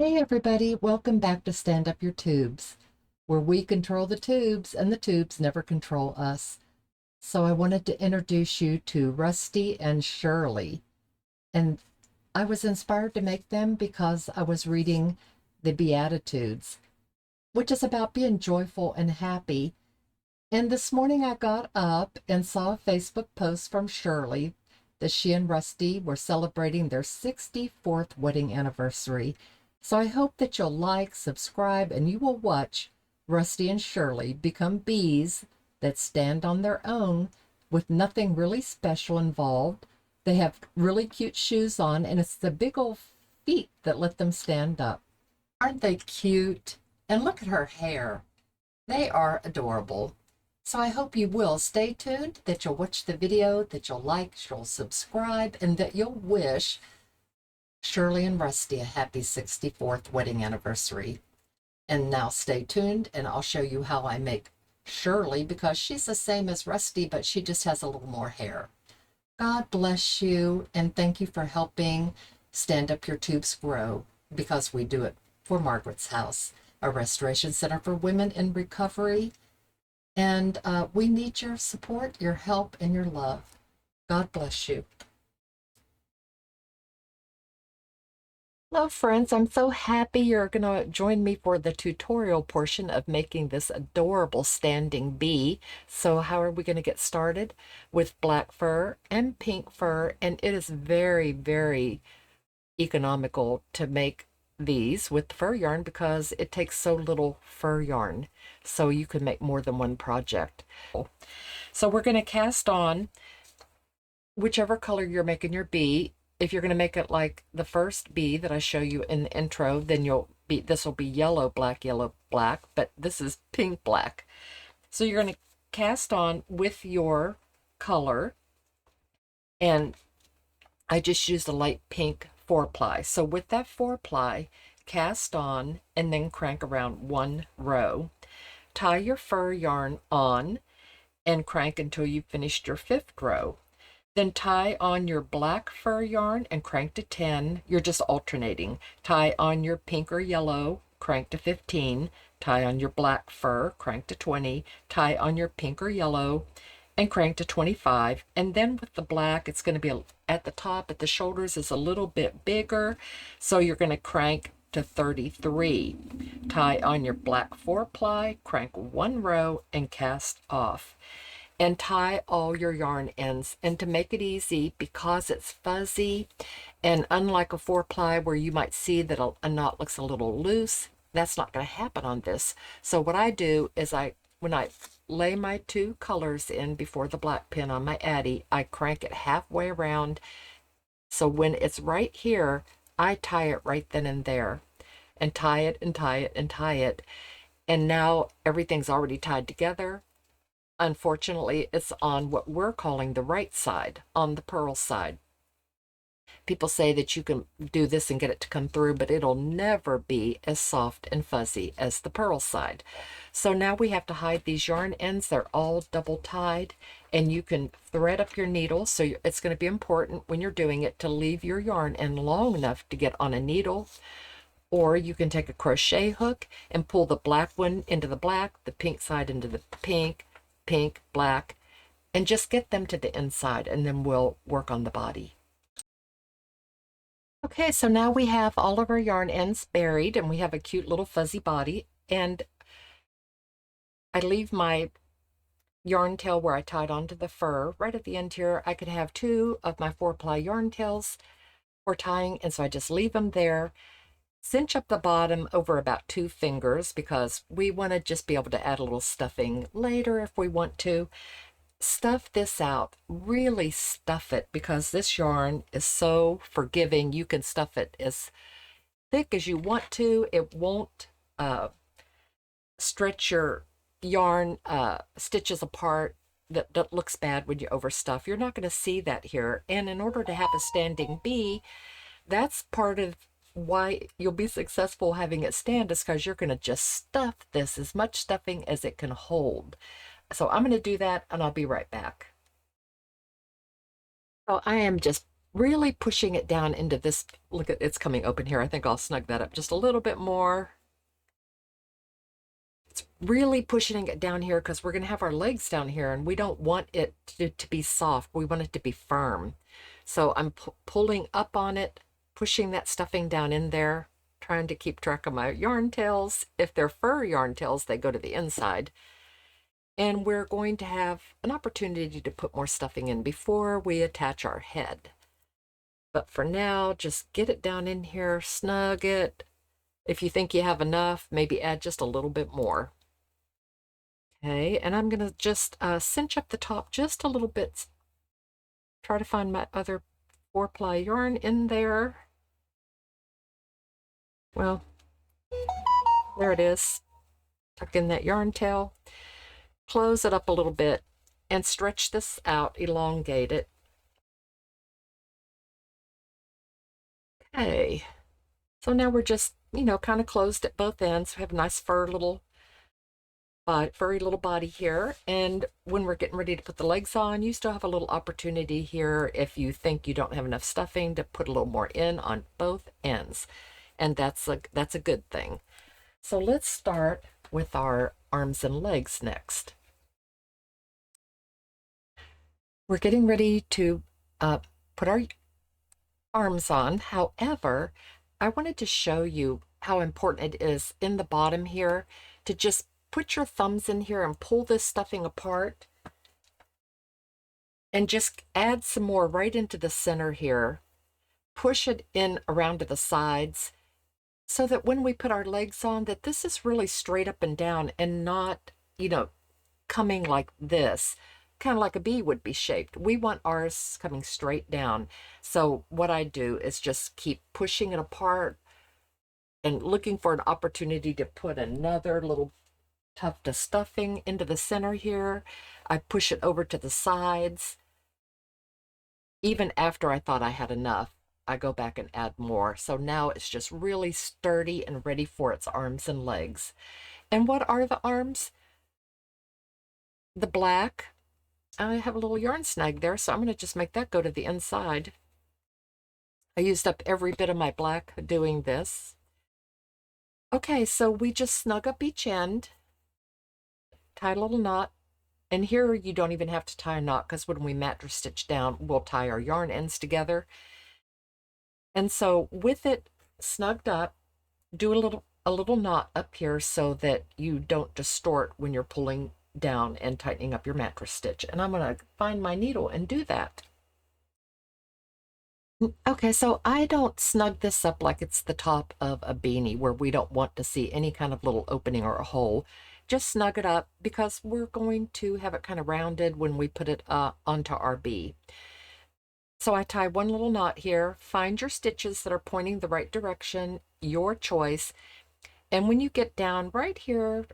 Hey everybody, welcome back to Stand Up Your Tubes, where we control the tubes and the tubes never control us. So I wanted to introduce you to Rusty and Shirley. And I was inspired to make them because I was reading the Beatitudes, which is about being joyful and happy. And this morning I got up and saw a Facebook post from Shirley that she and Rusty were celebrating their 64th wedding anniversary. So I hope that you'll like, subscribe, and you will watch Rusty and Shirley become bees that stand on their own with nothing really special involved. They have really cute shoes on, and it's the big old feet that let them stand up. Aren't they cute? And look at her hair. They are adorable. So I hope you will stay tuned, that you'll watch the video, that you'll like, you'll subscribe, and that you'll wish Shirley and Rusty a happy 64th wedding anniversary. And now stay tuned, and I'll show you how I make Shirley, because she's the same as Rusty, but she just has a little more hair. God bless you, and thank you for helping Stand Up Your Tubes grow, because we do it for Margaret's House, a restoration center for women in recovery. And we need your support, your help, and your love. God bless you. Hello friends, I'm so happy you're going to join me for the tutorial portion of making this adorable standing bee. So how are we going to get started? With black fur and pink fur, and it is very, very economical to make these with the fur yarn because it takes so little fur yarn, so you can make more than one project. So we're going to cast on whichever color you're making your bee. If you're going to make it like the first bee that I show you in the intro, then this will be yellow, black, but this is pink, black. So you're going to cast on with your color, and I just used a light pink 4-ply. So with that 4-ply, cast on and then crank around one row. Tie your fur yarn on and crank until you've finished your 5th row. Then tie on your black fur yarn and crank to 10. You're just alternating. Tie on your pink or yellow, crank to 15. Tie on your black fur, crank to 20. Tie on your pink or yellow and crank to 25. And then with the black, it's going to be at the top, at the shoulders is a little bit bigger. So you're going to crank to 33. Tie on your black 4-ply, crank one row and cast off. And tie all your yarn ends. And to make it easy, because it's fuzzy, and unlike a 4-ply where you might see that a knot looks a little loose, that's not going to happen on this. So what I do is when I lay my 2 colors in before the black pin on my Addy, I crank it halfway around. So when it's right here, I tie it right then and there, and tie it and tie it and tie it. And now everything's already tied together. Unfortunately, it's on what we're calling the right side, on the purl side. People say that you can do this and get it to come through, but it'll never be as soft and fuzzy as the purl side. So now we have to hide these yarn ends. They're all double tied, and you can thread up your needle. So it's going to be important when you're doing it to leave your yarn end long enough to get on a needle. Or you can take a crochet hook and pull the black one into the black, the pink side into the pink, pink, black, and just get them to the inside, and then we'll work on the body. Okay, so now we have all of our yarn ends buried, and we have a cute little fuzzy body, and I leave my yarn tail where I tied onto the fur. Right at the end here, I could have 2 of my 4-ply yarn tails for tying, and so I just leave them there. Cinch up the bottom over about 2 fingers because we want to just be able to add a little stuffing later if we want to. Stuff this out, really stuff it, because this yarn is so forgiving. You can stuff it as thick as you want to. It won't stretch your yarn stitches apart. That looks bad when you overstuff. You're not going to see that here. And in order to have a standing bee, that's part of why you'll be successful having it stand, is because you're going to just stuff this, as much stuffing as it can hold. So I'm going to do that, and I'll be right back. So I am just really pushing it down into this. Look at it's coming open here. I think I'll snug that up just a little bit more. It's really pushing it down here because we're going to have our legs down here and we don't want it to be soft. We want it to be firm. So I'm pulling up on it, pushing that stuffing down in there, trying to keep track of my yarn tails. If they're fur yarn tails, they go to the inside. And we're going to have an opportunity to put more stuffing in before we attach our head. But for now, just get it down in here, snug it. If you think you have enough, maybe add just a little bit more. Okay, and I'm going to just cinch up the top just a little bit. Try to find my other 4-ply yarn in there. Well, there it is. Tuck in that yarn tail. Close it up a little bit and stretch this out, elongate it. Okay, so now we're just, kind of closed at both ends. We have a nice furry little body here. And when we're getting ready to put the legs on, you still have a little opportunity here if you think you don't have enough stuffing to put a little more in on both ends. And that's a good thing. So let's start with our arms and legs next. We're getting ready to put our arms on. However, I wanted to show you how important it is in the bottom here to just put your thumbs in here and pull this stuffing apart and just add some more right into the center here. Push it in around to the sides so that when we put our legs on, that this is really straight up and down and not, coming like this, kind of like a bee would be shaped. We want ours coming straight down. So what I do is just keep pushing it apart and looking for an opportunity to put another little tuft of stuffing into the center here. I push it over to the sides. Even after I thought I had enough, I go back and add more. So now it's just really sturdy and ready for its arms and legs. And what are the arms? The black. I have a little yarn snag there, so I'm going to just make that go to the inside. I used up every bit of my black doing this. Okay, so we just snug up each end, tie a little knot, and here you don't even have to tie a knot because when we mattress stitch down, we'll tie our yarn ends together. And so with it snugged up, do a little knot up here so that you don't distort when you're pulling down and tightening up your mattress stitch. And I'm going to find my needle and do that. Okay, so I don't snug this up like it's the top of a beanie where we don't want to see any kind of little opening or a hole. Just snug it up because we're going to have it kind of rounded when we put it onto our bee. So I tie one little knot here. Find your stitches that are pointing the right direction, your choice. And when you get down right here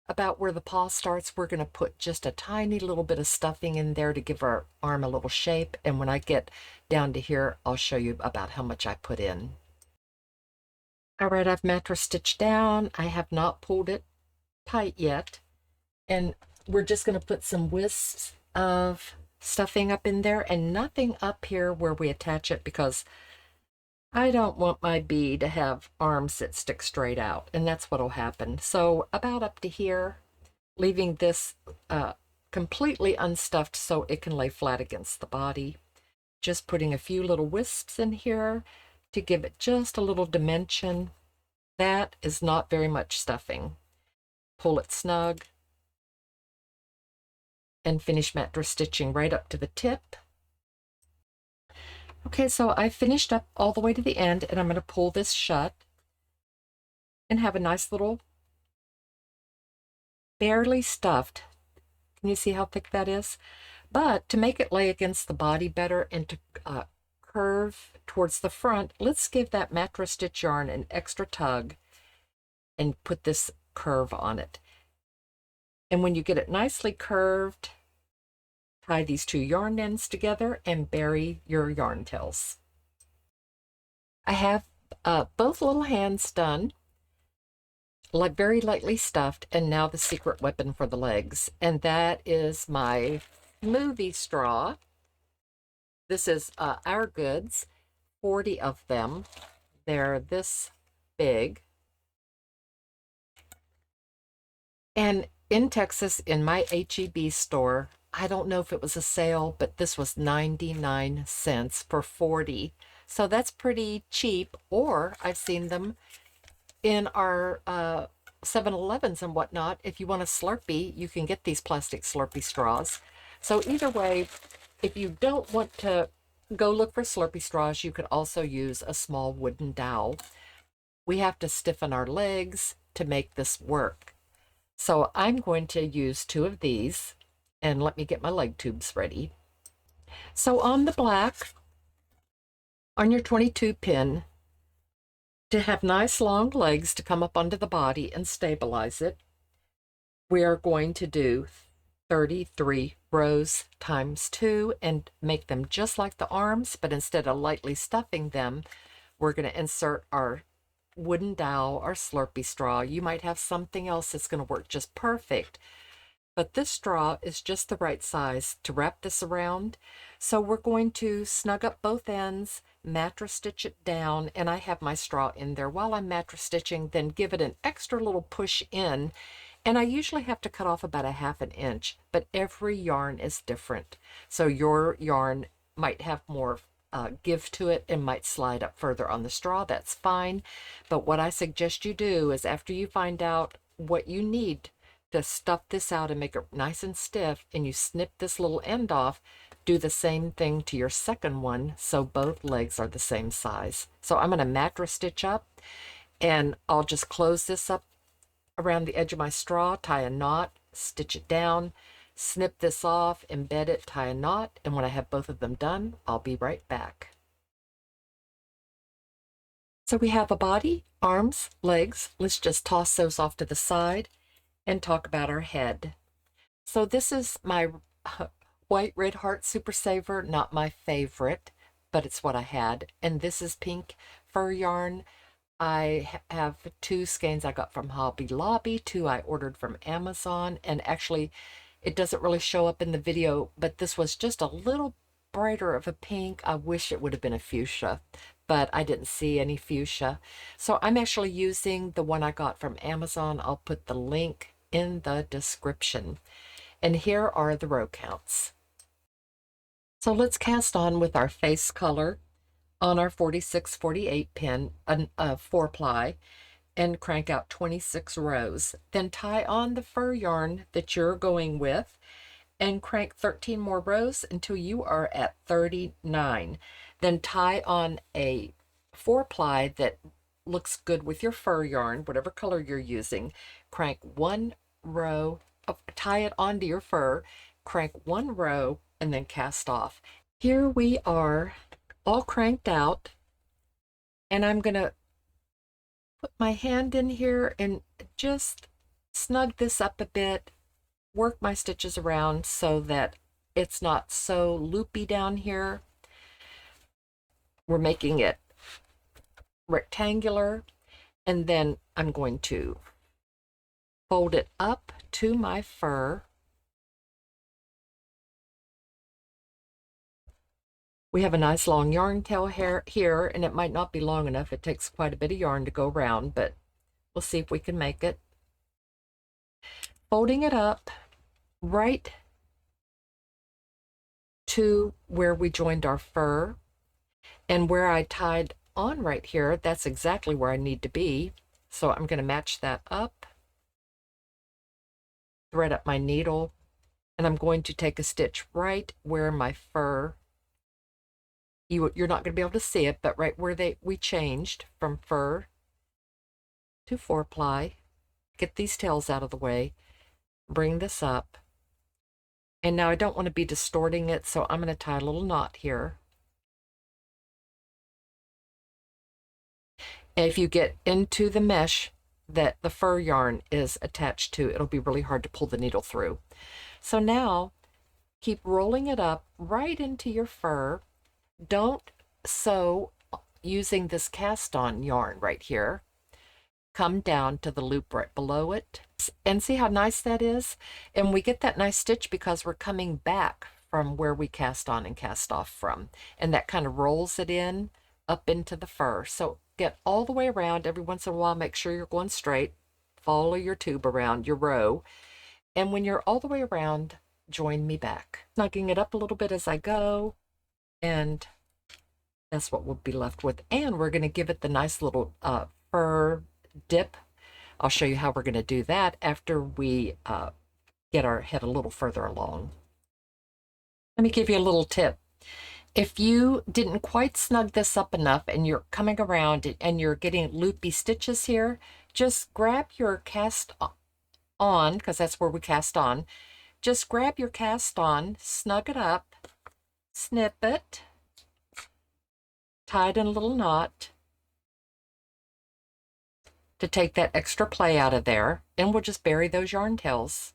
about where the paw starts, we're going to put just a tiny little bit of stuffing in there to give our arm a little shape. And when I get down to here, I'll show you about how much I put in. All right, I've mattress stitched down. I have not pulled it tight yet. And we're just going to put some wisps of stuffing up in there and nothing up here where we attach it because I don't want my bee to have arms that stick straight out, and that's what'll happen. So about up to here, leaving this completely unstuffed so it can lay flat against the body. Just putting a few little wisps in here to give it just a little dimension. That is not very much stuffing. Pull it snug and finish mattress stitching right up to the tip. Okay, so I finished up all the way to the end, and I'm going to pull this shut and have a nice little barely stuffed. Can you see how thick that is? But to make it lay against the body better and to curve towards the front, let's give that mattress stitch yarn an extra tug and put this curve on it. And when you get it nicely curved, tie these two yarn ends together and bury your yarn tails. I have both little hands done, like very lightly stuffed, and now the secret weapon for the legs, and that is my smoothie straw. This is Our Goods, 40 of them. They're this big. And in Texas, in my HEB store, I don't know if it was a sale, but this was 99 cents for 40. So that's pretty cheap. Or I've seen them in our 7-Elevens and whatnot. If you want a Slurpee, you can get these plastic Slurpee straws. So either way, if you don't want to go look for Slurpee straws, you could also use a small wooden dowel. We have to stiffen our legs to make this work. So I'm going to use 2 of these, and let me get my leg tubes ready. So on the black, on your 22 pin, to have nice long legs to come up onto the body and stabilize it, we are going to do 33 rows times 2 and make them just like the arms, but instead of lightly stuffing them, we're going to insert our wooden dowel or Slurpee straw. You might have something else that's going to work just perfect, but this straw is just the right size to wrap this around. So we're going to snug up both ends, mattress stitch it down, and I have my straw in there while I'm mattress stitching, then give it an extra little push in. And I usually have to cut off about a 1/2 inch, but every yarn is different. So your yarn might have more give to it and might slide up further on the straw. That's fine. But what I suggest you do is, after you find out what you need to stuff this out and make it nice and stiff, and you snip this little end off, do the same thing to your second one so both legs are the same size. So I'm going to mattress stitch up, and I'll just close this up around the edge of my straw, tie a knot, stitch it down, snip this off, embed it, tie a knot, and when I have both of them done, I'll be right back. So we have a body, arms, legs. Let's just toss those off to the side and talk about our head. So this is my white red heart super saver, not my favorite, but it's what I had. And this is pink fur yarn. I have 2 skeins I got from Hobby Lobby, 2 I ordered from Amazon, and actually it doesn't really show up in the video, but this was just a little brighter of a pink. I wish it would have been a fuchsia, but I didn't see any fuchsia. So I'm actually using the one I got from Amazon. I'll put the link in the description. And here are the row counts. So let's cast on with our face color on our 46-48 pin, 4-ply, and crank out 26 rows. Then tie on the fur yarn that you're going with and crank 13 more rows until you are at 39. Then tie on a 4-ply that looks good with your fur yarn, whatever color you're using. Crank 1 row, tie it onto your fur, crank 1 row, and then cast off. Here we are, all cranked out, and I'm going to put my hand in here and just snug this up a bit, work my stitches around so that it's not so loopy down here. We're making it rectangular, and then I'm going to fold it up to my fur. We have a nice long yarn tail here, and it might not be long enough. It takes quite a bit of yarn to go around, but we'll see if we can make it. Folding it up right to where we joined our fur, and where I tied on right here, that's exactly where I need to be. So I'm going to match that up, thread up my needle, and I'm going to take a stitch right where my fur, you're not going to be able to see it, but right where we changed from fur to 4-ply. Get these tails out of the way, bring this up, and now I don't want to be distorting it, so I'm going to tie a little knot here. And if you get into the mesh that the fur yarn is attached to, it'll be really hard to pull the needle through. So now keep rolling it up right into your fur. Don't sew using this cast on yarn right here. Come down to the loop right below it, and see how nice that is. And we get that nice stitch because we're coming back from where we cast on and cast off from. And that kind of rolls it in up into the fur. So get all the way around. Every once in a while, make sure you're going straight. Follow your tube around your row. And when you're all the way around, join me back. Snugging it up a little bit as I go. And that's what we'll be left with. And we're going to give it the nice little fur dip. I'll show you how we're going to do that after we get our head a little further along. Let me give you a little tip. If you didn't quite snug this up enough and you're coming around and you're getting loopy stitches here, just grab your cast on, because that's where we cast on. Just grab your cast on, snug it up, snip it, tie it in a little knot to take that extra play out of there, and we'll just bury those yarn tails.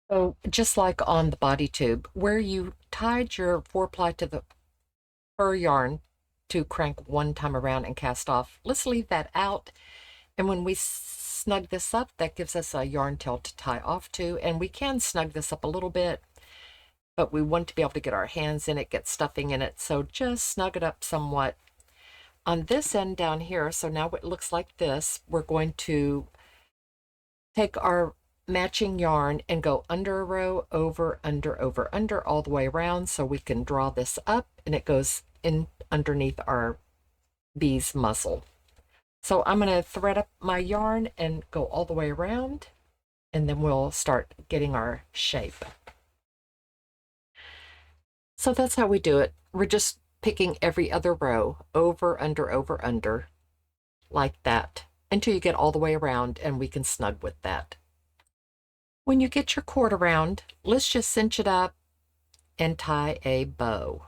So just like on the body tube, where you tied your 4-ply to the fur yarn to crank one time around and cast off, let's leave that out. And when we snug this up, that gives us a yarn tail to tie off to. And we can snug this up a little bit, but we want to be able to get our hands in it, get stuffing in it. So just snug it up somewhat. On this end down here, so now it looks like this, we're going to take our matching yarn and go under a row, over, under, over, under, all the way around, so we can draw this up and it goes in underneath our bee's muzzle. So I'm going to thread up my yarn and go all the way around, and then we'll start getting our shape. So that's how we do it. We're just picking every other row, over, under, like that, until you get all the way around, and we can snug with that. When you get your cord around, let's just cinch it up and tie a bow.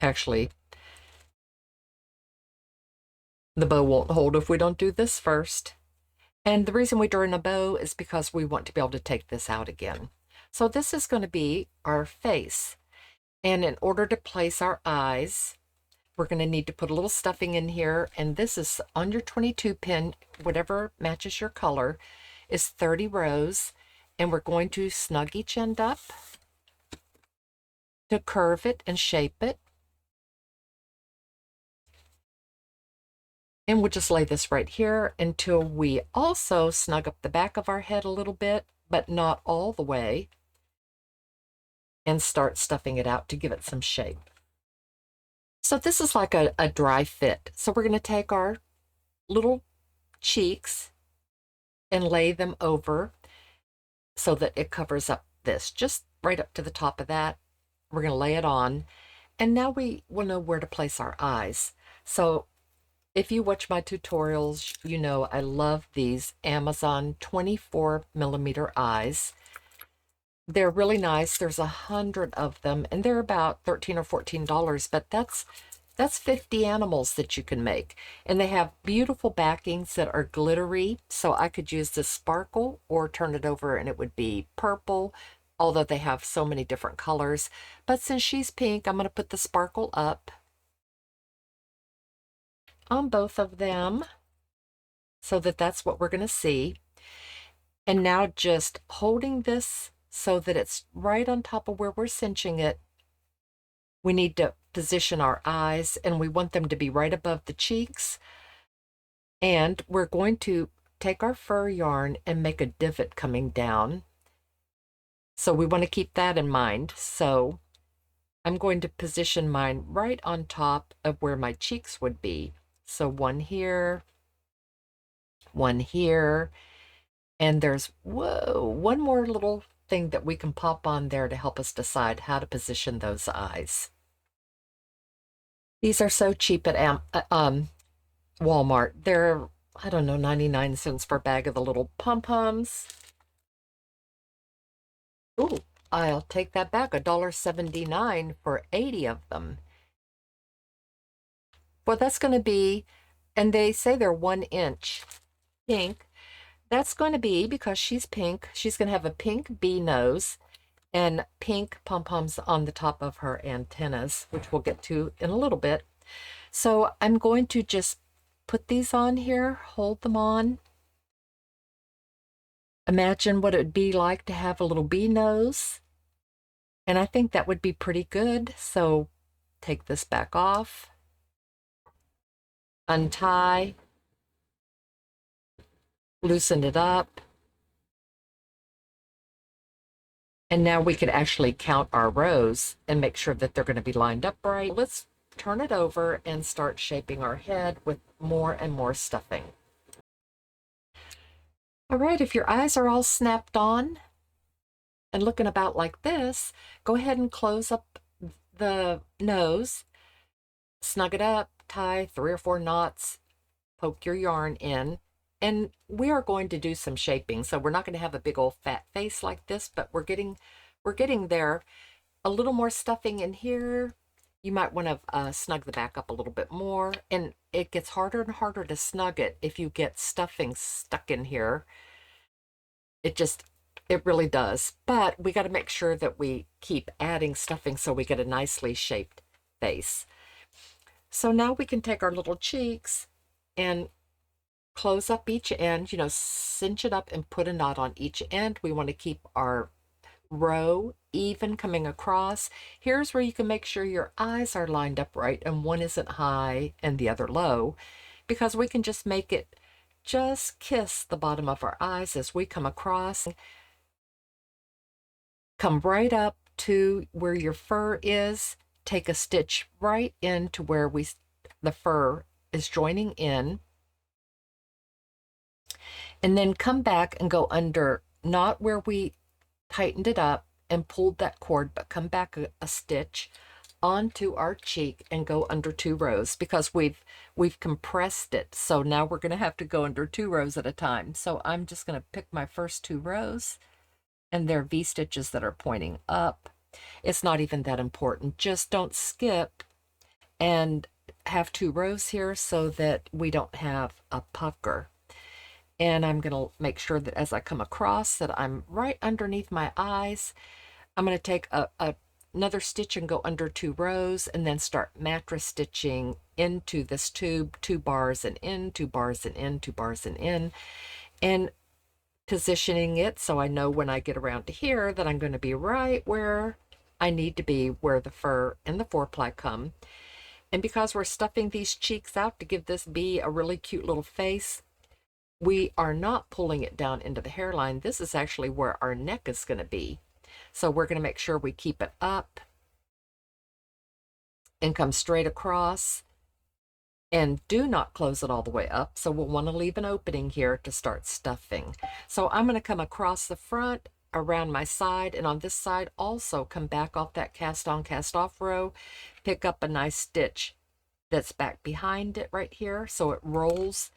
Actually, the bow won't hold if we don't do this first. And the reason we draw in a bow is because we want to be able to take this out again. So this is going to be our face. And in order to place our eyes, we're going to need to put a little stuffing in here, and this is on your 22 pin, whatever matches your color, is 30 rows, and we're going to snug each end up to curve it and shape it. And we'll just lay this right here until we also snug up the back of our head a little bit, but not all the way, and start stuffing it out to give it some shape. So this is like a dry fit. So we're going to take our little cheeks and lay them over so that it covers up this, just right up to the top of that. We're going to lay it on. And now we will know where to place our eyes. So if you watch my tutorials, you know I love these Amazon 24mm eyes. They're really nice. There's 100 of them, and they're about $13 or $14, but that's 50 animals that you can make. And they have beautiful backings that are glittery, so I could use this sparkle or turn it over and it would be purple, although they have so many different colors. But since she's pink, I'm going to put the sparkle up on both of them so that that's what we're going to see. And now just holding this so that it's right on top of where we're cinching it, we need to position our eyes, and we want them to be right above the cheeks. And we're going to take our fur yarn and make a divot coming down. So we want to keep that in mind. So I'm going to position mine right on top of where my cheeks would be. So one here, and there's, one more little thing that we can pop on there to help us decide how to position those eyes. These are so cheap at Walmart. They're, I don't know, 99 cents for a bag of the little pom-poms. Ooh, I'll take that back, $1.79 for 80 of them. Well, that's going to be, and they say they're 1 inch pink. That's going to be, because she's pink, she's going to have a pink bee nose and pink pom-poms on the top of her antennas, which we'll get to in a little bit. So I'm going to just put these on here, hold them on, Imagine what it would be like to have a little bee nose. And I think that would be pretty good. So take this back off, untie, loosen it up. And now we could actually count our rows and make sure that they're going to be lined up right. Let's turn it over and start shaping our head with more and more stuffing. All right, if your eyes are all snapped on and looking about like this, go ahead and close up the nose, snug it up, tie 3 or 4 knots, poke your yarn in, and we are going to do some shaping. So we're not going to have a big old fat face like this, but we're getting there. A little more stuffing in here. You might want to snug the back up a little bit more, and it gets harder and harder to snug it if you get stuffing stuck in here. It really does. But we got to make sure that we keep adding stuffing so we get a nicely shaped face. So now we can take our little cheeks and close up each end, cinch it up and put a knot on each end. We want to keep our row even coming across. Here's where you can make sure your eyes are lined up right and one isn't high and the other low, because we can just make it just kiss the bottom of our eyes as we come across. Come right up to where your fur is. Take a stitch right into where the fur is joining in. And then come back and go under, not where we tightened it up and pulled that cord, but come back a stitch onto our cheek and go under 2 rows, because we've compressed it. So now we're going to have to go under 2 rows at a time. So I'm just going to pick my first 2 rows, and they're V stitches that are pointing up. It's not even that important. Just don't skip and have 2 rows here so that we don't have a pucker. And I'm going to make sure that as I come across that I'm right underneath my eyes. I'm going to take another stitch and go under 2 rows, and then start mattress stitching into this tube, 2 bars and in, 2 bars and in, 2 bars and in, and positioning it so I know when I get around to here that I'm going to be right where I need to be, where the fur and the 4-ply come. And because we're stuffing these cheeks out to give this bee a really cute little face, we are not pulling it down into the hairline. This is actually where our neck is going to be. So we're going to make sure we keep it up and come straight across, and do not close it all the way up. So we'll want to leave an opening here to start stuffing. So I'm going to come across the front, around my side, and on this side also come back off that cast on cast off row, pick up a nice stitch that's back behind it right here, so it rolls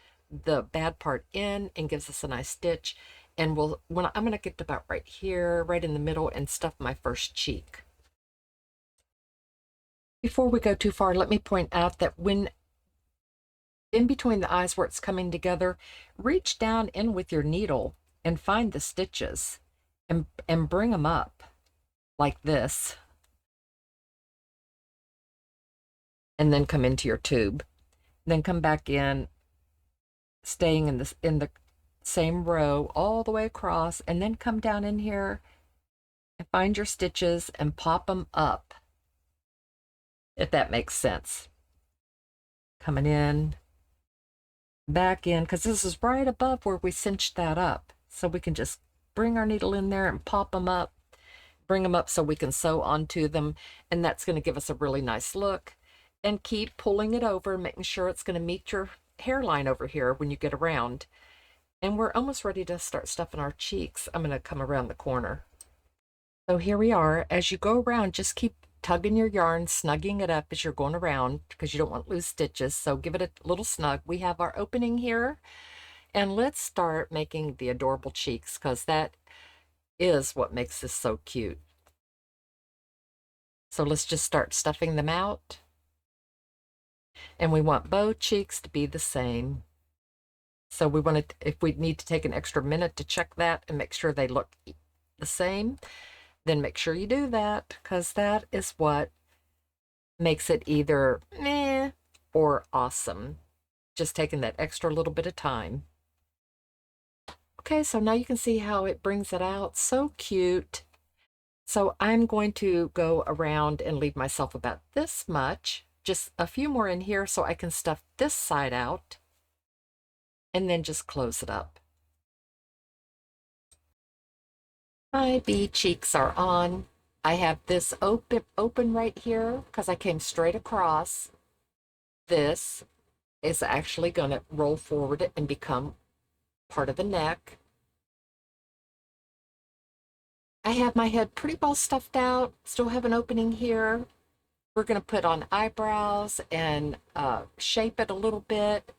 the bad part in and gives us a nice stitch. And I'm going to get to about right here, right in the middle, and stuff my first cheek. Before we go too far, let me point out that when in between the eyes where it's coming together, reach down in with your needle and find the stitches and bring them up like this, and then come into your tube. Then come back in, staying in the same row all the way across, and then come down in here and find your stitches and pop them up, if that makes sense. Coming in, back in, because this is right above where we cinched that up. So we can just bring our needle in there and pop them up, bring them up so we can sew onto them, and that's going to give us a really nice look. And keep pulling it over, making sure it's going to meet your hairline over here when you get around. And we're almost ready to start stuffing our cheeks. I'm going to come around the corner. So here we are. As you go around, just keep tugging your yarn, snugging it up as you're going around, because you don't want loose stitches. So give it a little snug. We have our opening here. And let's start making the adorable cheeks, because that is what makes this so cute. So let's just start stuffing them out. And we want both cheeks to be the same. So we want to, if we need to take an extra minute to check that and make sure they look the same, then make sure you do that, because that is what makes it either meh or awesome. Just taking that extra little bit of time. Okay, so now you can see how it brings it out. So cute. So I'm going to go around and leave myself about this much, just a few more in here so I can stuff this side out and then just close it up. My bee cheeks are on. I have this open right here because I came straight across. This is actually going to roll forward and become part of the neck. I have my head pretty well stuffed out, still have an opening here. We're going to put on eyebrows and shape it a little bit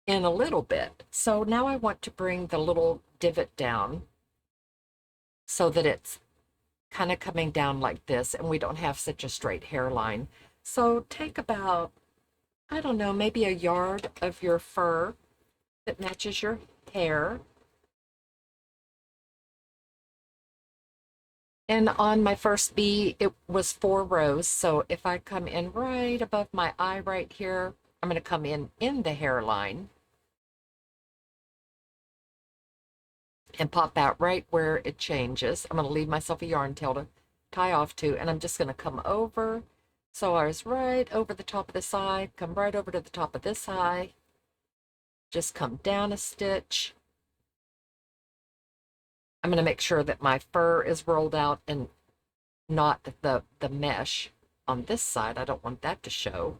in a little bit. So now I want to bring the little divot down so that it's kind of coming down like this and we don't have such a straight hairline. So take about, I don't know, maybe a yard of your fur that matches your hair. And on my first bee, it was 4 rows. So if I come in right above my eye right here, I'm going to come in the hairline and pop out right where it changes. I'm going to leave myself a yarn tail to tie off to, and I'm just going to come over. So I was right over the top of this eye, come right over to the top of this eye, just come down a stitch. I'm going to make sure that my fur is rolled out and not the mesh on this side. I don't want that to show.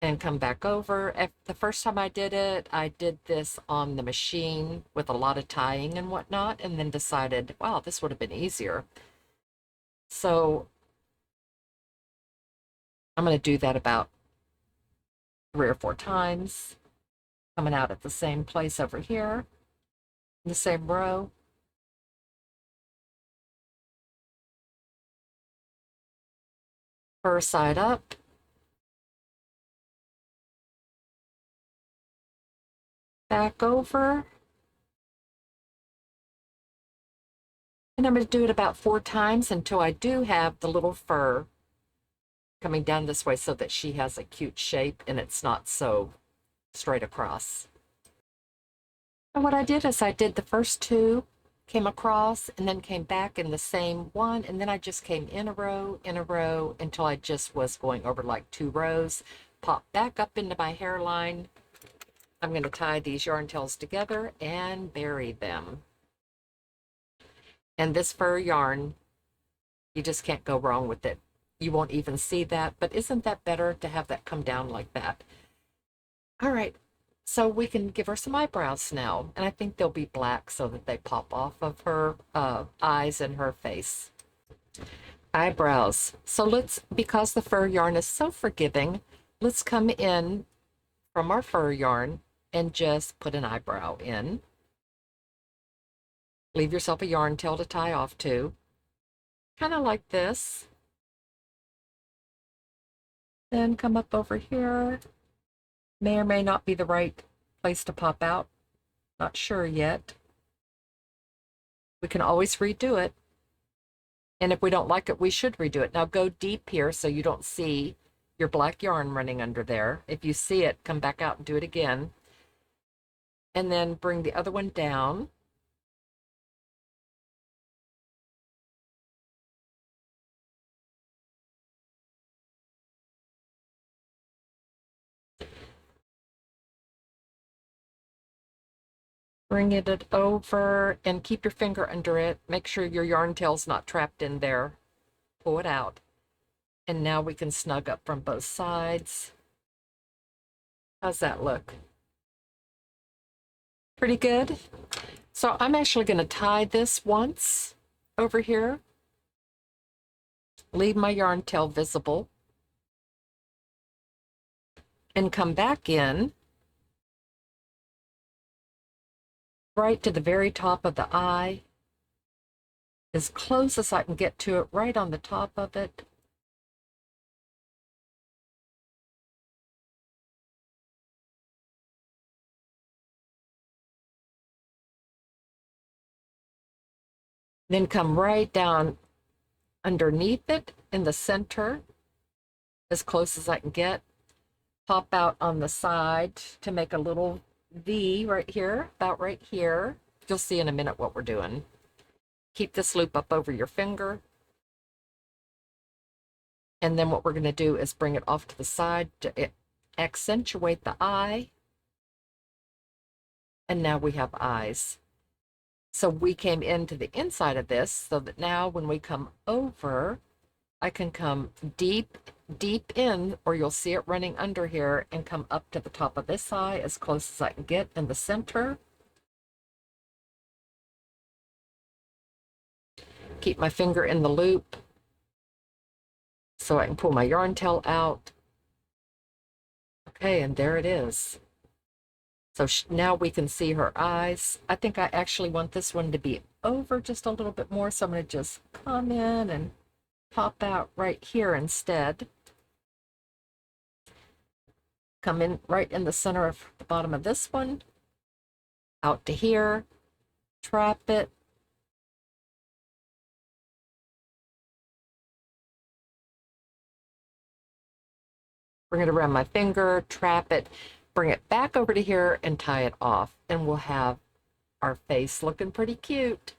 And come back over. The first time I did this on the machine with a lot of tying and whatnot, and then decided, wow, this would have been easier. So I'm going to do that about 3 or 4 times, coming out at the same place over here, in the same row. Fur side up. Back over. And I'm going to do it about 4 times until I do have the little fur coming down this way so that she has a cute shape and it's not so straight across. And what I did is I did the first 2, came across, and then came back in the same one, and then I just came in a row, until I just was going over like 2 rows, pop back up into my hairline. I'm going to tie these yarn tails together and bury them. And this fur yarn, you just can't go wrong with it. You won't even see that, but isn't that better to have that come down like that? All right, so we can give her some eyebrows now, and I think they'll be black so that they pop off of her eyes and her face. Eyebrows. So because the fur yarn is so forgiving, let's come in from our fur yarn and just put an eyebrow in. Leave yourself a yarn tail to tie off to, kind of like this. Then come up over here. May or may not be the right place to pop out. Not sure yet. We can always redo it. And if we don't like it, we should redo it. Now go deep here so you don't see your black yarn running under there. If you see it, come back out and do it again. And then bring the other one down. Bring it over and keep your finger under it. Make sure your yarn tail's not trapped in there. Pull it out. And now we can snug up from both sides. How's that look? Pretty good? So I'm actually going to tie this once over here. Leave my yarn tail visible. And come back in right to the very top of the eye, as close as I can get to it, right on the top of it. Then come right down underneath it in the center, as close as I can get. Pop out on the side to make a little V right here, about right here. You'll see in a minute what we're doing. Keep this loop up over your finger. And then what we're going to do is bring it off to the side to accentuate the eye. And now we have eyes. So we came into the inside of this so that now when we come over, I can come deep in, or you'll see it running under here, and come up to the top of this eye as close as I can get in the center. Keep my finger in the loop so I can pull my yarn tail out. Okay, and there it is. So now we can see her eyes. I think I actually want this one to be over just a little bit more, so I'm going to just come in and pop out right here instead. Come in right in the center of the bottom of this one, out to here, trap it. Bring it around my finger, trap it, bring it back over to here and tie it off. And we'll have our face looking pretty cute.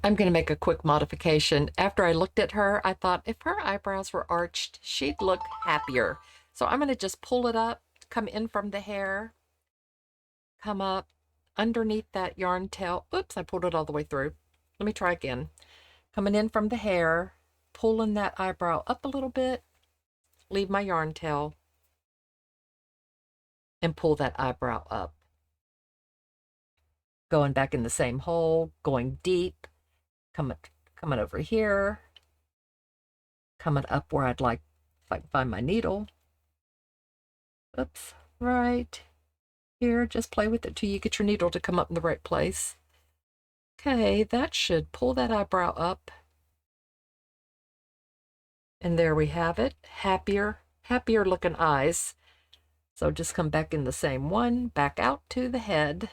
I'm going to make a quick modification. After I looked at her, I thought if her eyebrows were arched, she'd look happier. So I'm going to just pull it up, come in from the hair, come up underneath that yarn tail. Oops, I pulled it all the way through. Let me try again. Coming in from the hair, pulling that eyebrow up a little bit, leave my yarn tail, and pull that eyebrow up. Going back in the same hole, going deep, coming over here, coming up where I'd like, if I can find my needle. Oops, right here, just play with it till you get your needle to come up in the right place. Okay, that should pull that eyebrow up. And there we have it, happier looking eyes. So just come back in the same one, back out to the head.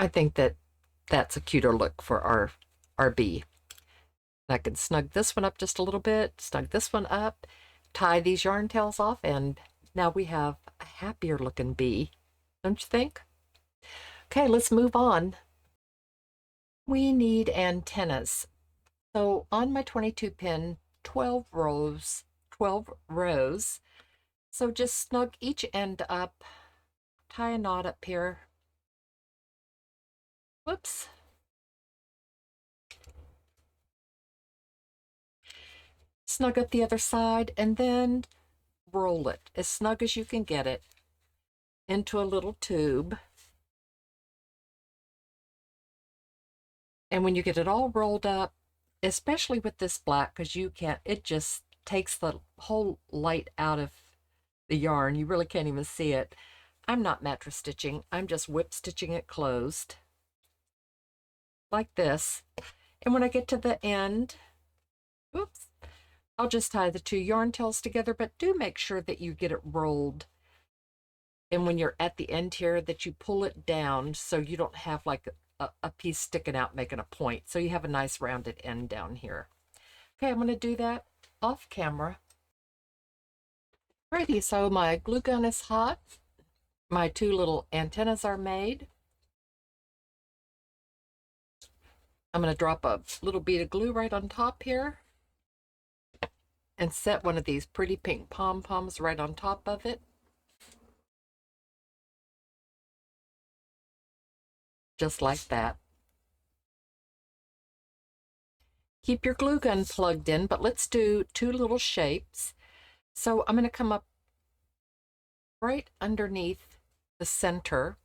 I think that that's a cuter look for our bee. I can snug this one up just a little bit, snug this one up, tie these yarn tails off, and now we have a happier looking bee, don't you think? Okay, let's move on. We need antennas. So on my 22 pin, 12 rows. So just snug each end up, tie a knot up here. Whoops. Snug up the other side, and then roll it as snug as you can get it into a little tube. And when you get it all rolled up, especially with this black, because it just takes the whole light out of the yarn. You really can't even see it. I'm not mattress stitching. I'm just whip stitching it closed like this. And when I get to the end, oops, I'll just tie the two yarn tails together, but do make sure that you get it rolled. And when you're at the end here, that you pull it down so you don't have like a piece sticking out making a point. So you have a nice rounded end down here. Okay, I'm going to do that off camera. Alrighty, so my glue gun is hot. My two little antennas are made. I'm going to drop a little bead of glue right on top here and set one of these pretty pink pom-poms right on top of it. Just like that. Keep your glue gun plugged in, but let's do two little shapes. So I'm going to come up right underneath the center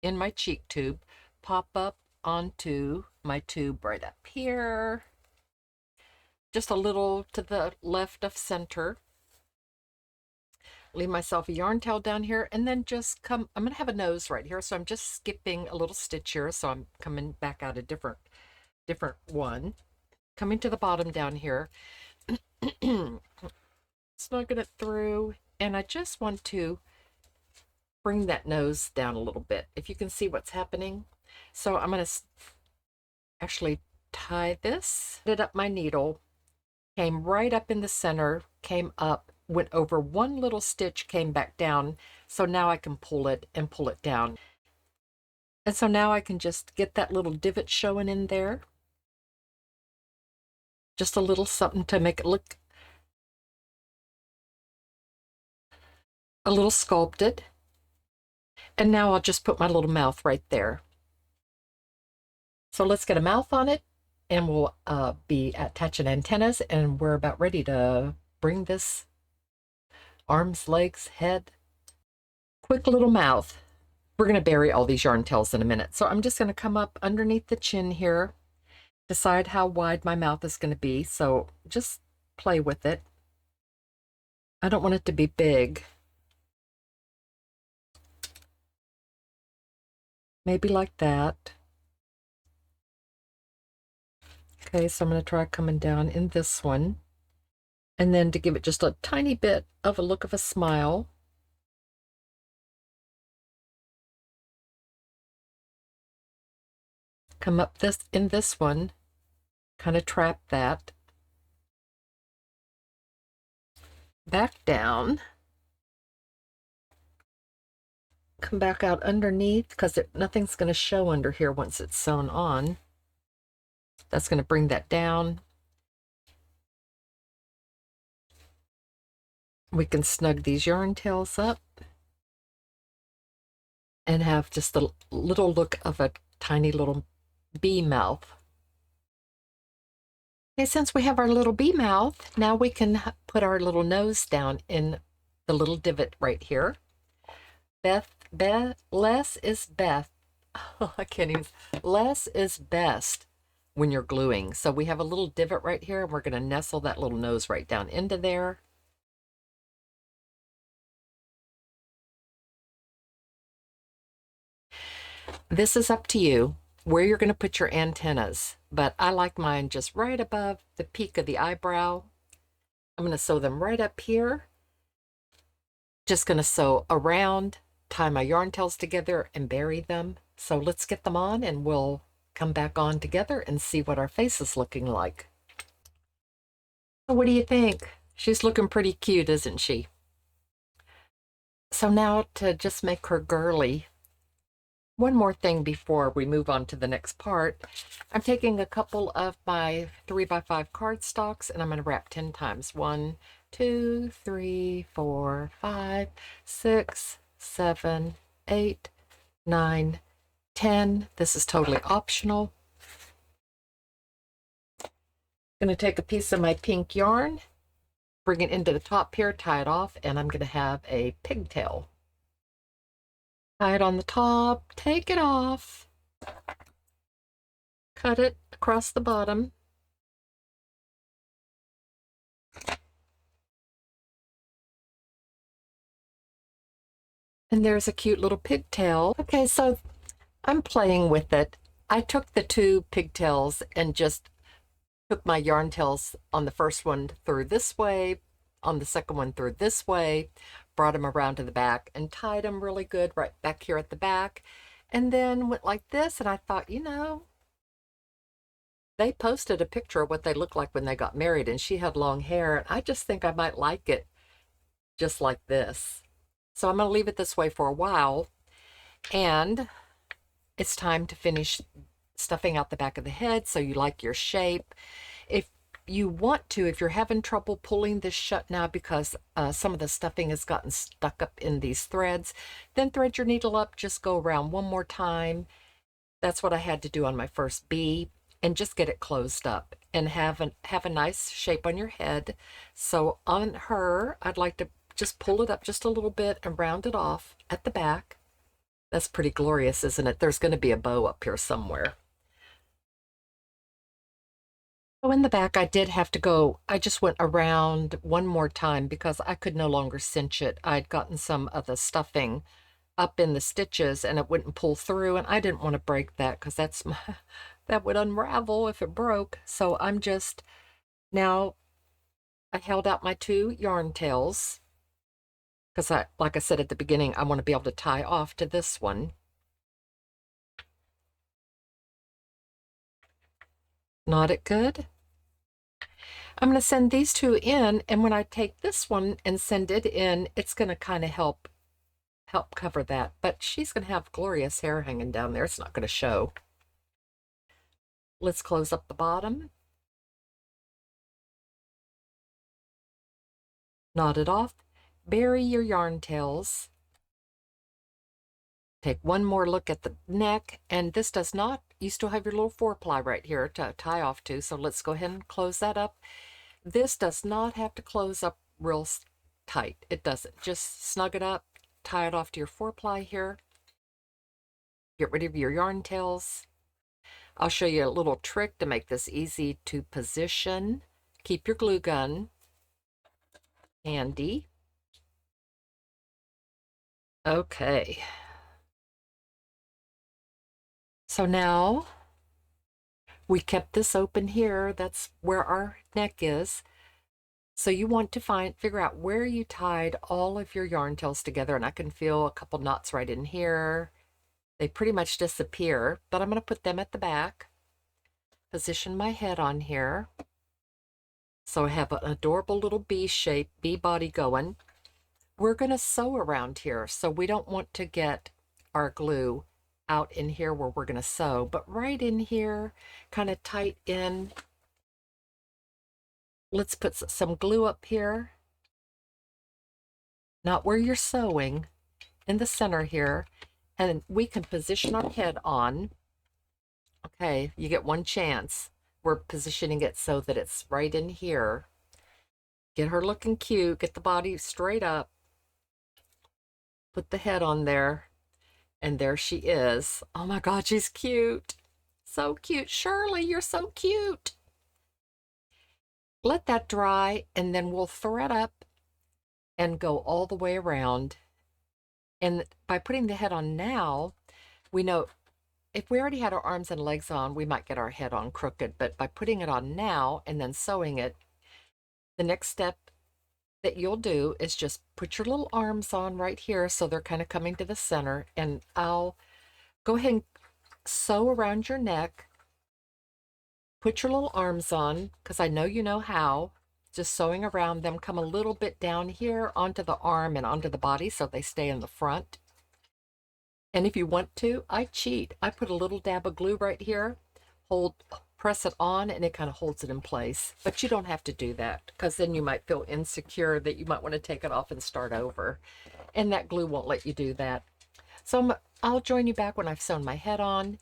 in my cheek tube, pop up onto my tube right up here, just a little to the left of center. Leave myself a yarn tail down here, and then just I'm going to have a nose right here, so I'm just skipping a little stitch here, so I'm coming back out a different one. Coming to the bottom down here, snugging it through, and I just want to bring that nose down a little bit, if you can see what's happening. So I'm going to actually tie this, did up my needle, came right up in the center, came up, went over one little stitch, came back down. So now I can pull it and pull it down. And so now I can just get that little divot showing in there. Just a little something to make it look a little sculpted. And now I'll just put my little mouth right there. So let's get a mouth on it, and we'll be attaching antennas, and we're about ready to bring this arms, legs, head. Quick little mouth. We're going to bury all these yarn tails in a minute. So I'm just going to come up underneath the chin here, decide how wide my mouth is going to be. So just play with it. I don't want it to be big. Maybe like that. Okay, so I'm going to try coming down in this one. And then to give it just a tiny bit of a look of a smile, come up this in this one, kind of trap that. Back down. Come back out underneath because nothing's going to show under here once it's sewn on. That's going to bring that down. We can snug these yarn tails up and have just a little look of a tiny little bee mouth. Okay, since we have our little bee mouth, now we can put our little nose down in the little divot right here. Less is best. Oh, I can't even. Less is best when you're gluing. So we have a little divot right here, and we're going to nestle that little nose right down into there. This is up to you where you're going to put your antennas, but I like mine just right above the peak of the eyebrow. I'm going to sew them right up here. Just going to sew around, tie my yarn tails together, and bury them. So let's get them on, and we'll come back on together and see what our face is looking like. What do you think? She's looking pretty cute, isn't she? So now to just make her girly, one more thing before we move on to the next part. I'm taking a couple of my 3x5 cardstocks, and I'm going to wrap 10 times. 1, 2, 3, 4, 5, 6, 7, 8, 9, 10. This is totally optional. I'm going to take a piece of my pink yarn, bring it into the top here, tie it off, and I'm going to have a pigtail. Tie it on the top, take it off, cut it across the bottom. And there's a cute little pigtail. Okay, so I'm playing with it. I took the 2 pigtails and just took my yarn tails on the first one through this way, on the second one through this way, brought them around to the back and tied them really good right back here at the back, and then went like this. And I thought, you know, they posted a picture of what they looked like when they got married, and she had long hair, and I just think I might like it just like this. So I'm going to leave it this way for a while, and it's time to finish stuffing out the back of the head so you like your shape. If you want to, if you're having trouble pulling this shut now because some of the stuffing has gotten stuck up in these threads, then thread your needle up, just go around one more time. That's what I had to do on my first bee, and just get it closed up and have a nice shape on your head. So on her, I'd like to just pull it up just a little bit and round it off at the back. That's pretty glorious, isn't it? There's going to be a bow up here somewhere. So in the back, I did have to go, I just went around one more time because I could no longer cinch it. I'd gotten some of the stuffing up in the stitches and it wouldn't pull through, and I didn't want to break that because that would unravel if it broke. So I'm just, now I held out my 2 yarn tails because like I said at the beginning, I want to be able to tie off to this one. Knot it good. I'm going to send these two in, and when I take this one and send it in, it's going to kind of help cover that. But she's going to have glorious hair hanging down there. It's not going to show. Let's close up the bottom. Knot it off. Bury your yarn tails. Take one more look at the neck, and this does not, you still have your little 4-ply right here to tie off to, so let's go ahead and close that up. This does not have to close up real tight. It doesn't. Just snug it up, tie it off to your 4-ply here. Get rid of your yarn tails. I'll show you a little trick to make this easy to position. Keep your glue gun handy. Okay. So now we kept this open here. That's where our neck is. So you want to figure out where you tied all of your yarn tails together, and I can feel a couple knots right in here. They pretty much disappear, but I'm going to put them at the back. Position my head on here. So I have an adorable little bee shape, bee body going. We're going to sew around here, so we don't want to get our glue out in here where we're going to sew, but right in here, kind of tight in. Let's put some glue up here. Not where you're sewing, in the center here, and we can position our head on. Okay, you get one chance. We're positioning it so that it's right in here. Get her looking cute, get the body straight up. Put the head on there, and there she is. Oh my God, she's cute. So cute. Shirley, you're so cute. Let that dry, and then we'll thread up and go all the way around. And by putting the head on now, we know if we already had our arms and legs on, we might get our head on crooked, but by putting it on now and then sewing it, the next step that you'll do is just put your little arms on right here so they're kind of coming to the center, and I'll go ahead and sew around your neck. Put your little arms on, because I know you know how. Just sewing around them, come a little bit down here onto the arm and onto the body so they stay in the front. And if you want to, I cheat. I put a little dab of glue right here, press it on, and it kind of holds it in place. But you don't have to do that, because then you might feel insecure that you might want to take it off and start over. And that glue won't let you do that. So I'll join you back when I've sewn my head on,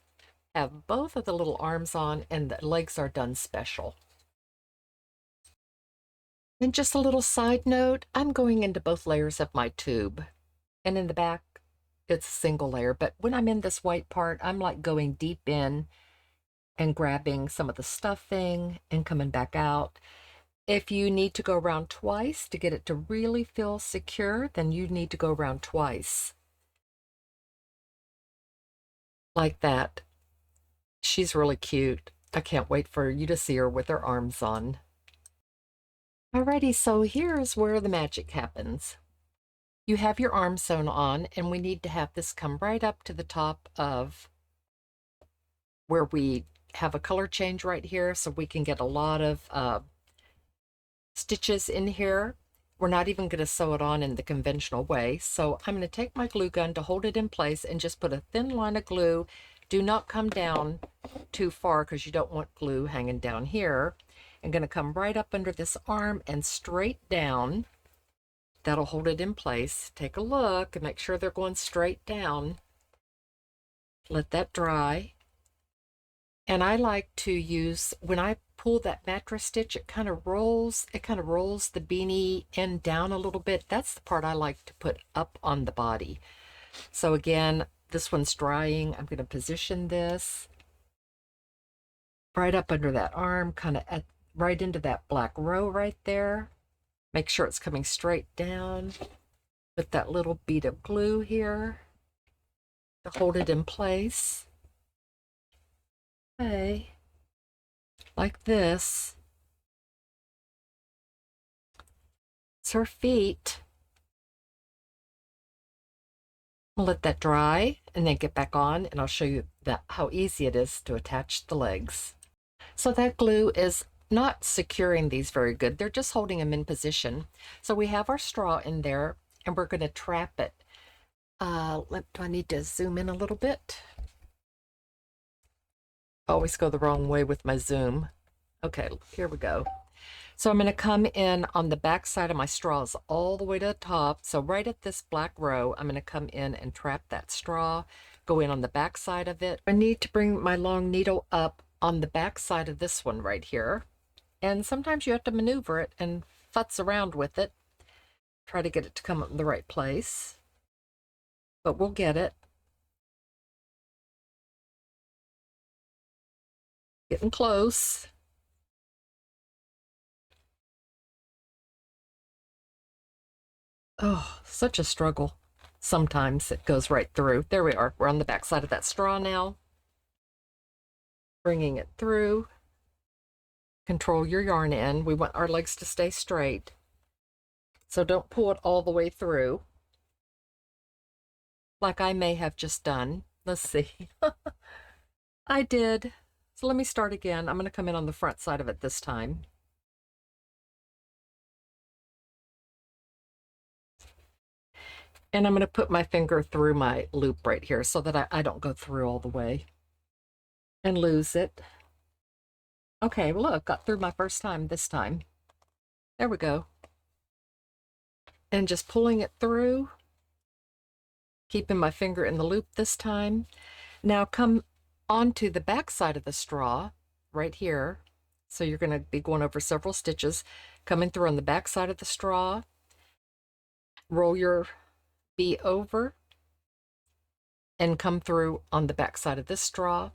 have both of the little arms on, and the legs are done special. And just a little side note, I'm going into both layers of my tube. And in the back, it's a single layer. But when I'm in this white part, I'm like going deep in and grabbing some of the stuffing and coming back out. If you need to go around twice to get it to really feel secure, then you need to go around twice. Like that. She's really cute. I can't wait for you to see her with her arms on. Alrighty, so here's where the magic happens. You have your arm sewn on, and we need to have this come right up to the top of where we have a color change right here, so we can get a lot of stitches in here. We're not even going to sew it on in the conventional way, so I'm going to take my glue gun to hold it in place and just put a thin line of glue. Do not come down too far, because you don't want glue hanging down here. I'm going to come right up under this arm and straight down. That'll hold it in place. Take a look and make sure they're going straight down. Let that dry. And I like to use, when I pull that mattress stitch, it kind of rolls the beanie end down a little bit. That's the part I like to put up on the body. So again, this one's drying. I'm going to position this right up under that arm, kind of right into that black row right there. Make sure it's coming straight down. Put that little bead of glue here to hold it in place. Okay, like this. It's her feet. I'll let that dry and then get back on, and I'll show you how easy it is to attach the legs. So that glue is not securing these very good. They're just holding them in position. So we have our straw in there and we're going to trap it. Do I need to zoom in a little bit? Always go the wrong way with my zoom. Okay, here we go. So I'm going to come in on the back side of my straws all the way to the top. So right at this black row, I'm going to come in and trap that straw, go in on the back side of it. I need to bring my long needle up on the back side of this one right here. And sometimes you have to maneuver it and futz around with it. Try to get it to come up in the right place. But we'll get it. Getting close. Oh, such a struggle. Sometimes it goes right through. There we are. We're on the back side of that straw now. Bringing it through. Control your yarn in. We want our legs to stay straight. So don't pull it all the way through, like I may have just done. Let's see. I did. So let me start again. I'm going to come in on the front side of it this time. And I'm going to put my finger through my loop right here so that I don't go through all the way and lose it. Okay, well, look, got through my first time this time. There we go. And just pulling it through, keeping my finger in the loop this time. Now come onto the back side of the straw right here. So you're going to be going over several stitches, coming through on the back side of the straw. Roll your bee over and come through on the back side of this straw.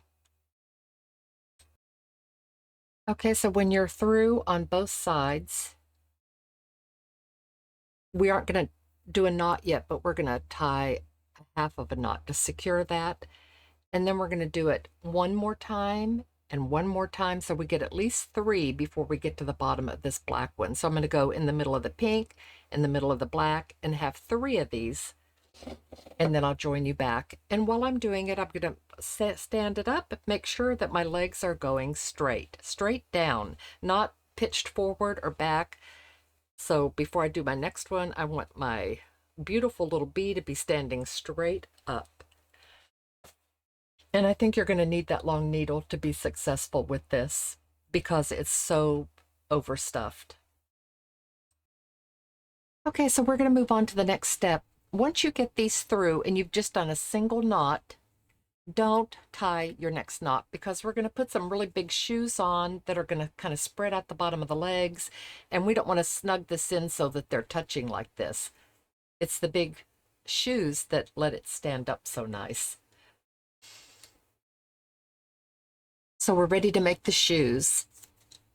Okay, so when you're through on both sides, we aren't going to do a knot yet, but we're going to tie half of a knot to secure that. And then we're going to do it one more time and one more time, so we get at least 3 before we get to the bottom of this black one. So I'm going to go in the middle of the pink, in the middle of the black, and have 3 of these, and then I'll join you back. And while I'm doing it, I'm going to stand it up, make sure that my legs are going straight down, not pitched forward or back. So before I do my next one, I want my beautiful little bee to be standing straight up. And I think you're going to need that long needle to be successful with this because it's so overstuffed. Okay, so we're going to move on to the next step. Once you get these through and you've just done a single knot, don't tie your next knot because we're going to put some really big shoes on that are going to kind of spread out the bottom of the legs. And we don't want to snug this in so that they're touching like this. It's the big shoes that let it stand up so nice. So we're ready to make the shoes.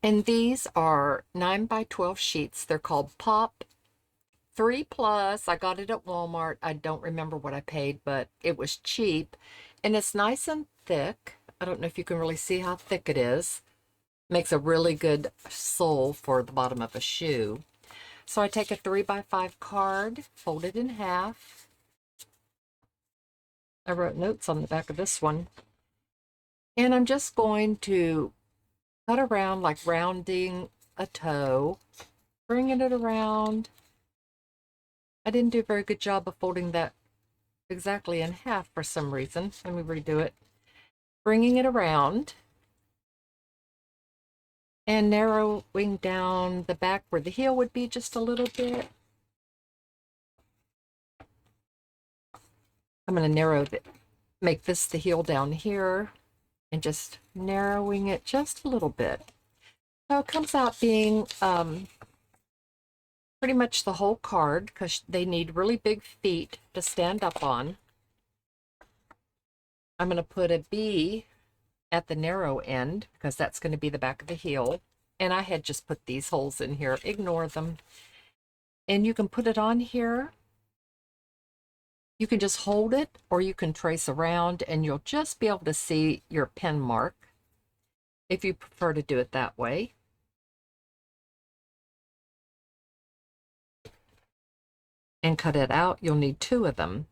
And these are 9 by 12 sheets. They're called Pop 3+. I got it at Walmart. I don't remember what I paid, but it was cheap. And it's nice and thick. I don't know if you can really see how thick it is. Makes a really good sole for the bottom of a shoe. So I take a 3 by 5 card, fold it in half. I wrote notes on the back of this one. And I'm just going to cut around like rounding a toe, bringing it around. I didn't do a very good job of folding that exactly in half for some reason. Let me redo it. Bringing it around and narrowing down the back where the heel would be just a little bit. I'm going to make this the heel down here and just narrowing it just a little bit. So it comes out being pretty much the whole card because they need really big feet to stand up on. I'm going to put a bee at the narrow end because that's going to be the back of the heel. And I had just put these holes in here. Ignore them. And you can put it on here. You can just hold it or you can trace around and you'll just be able to see your pen mark if you prefer to do it that way. And cut it out. You'll need 2 of them.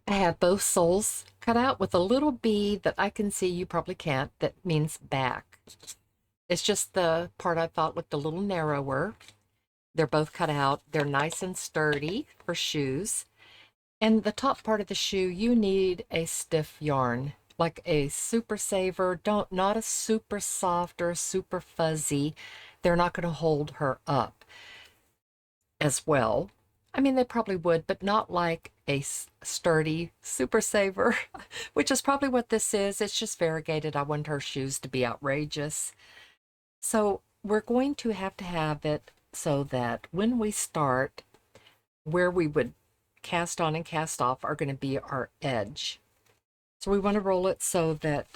I have both soles cut out with a little bee that I can see, you probably can't, that means back. It's just the part I thought looked a little narrower. They're both cut out. They're nice and sturdy for shoes. And the top part of the shoe, you need a stiff yarn, like a super saver. Not a super soft or a super fuzzy. They're not going to hold her up as well. I mean, they probably would, but not like a sturdy super saver, which is probably what this is. It's just variegated. I want her shoes to be outrageous. So we're going to have it so that when we start, where we would cast on and cast off are going to be our edge. So we want to roll it so that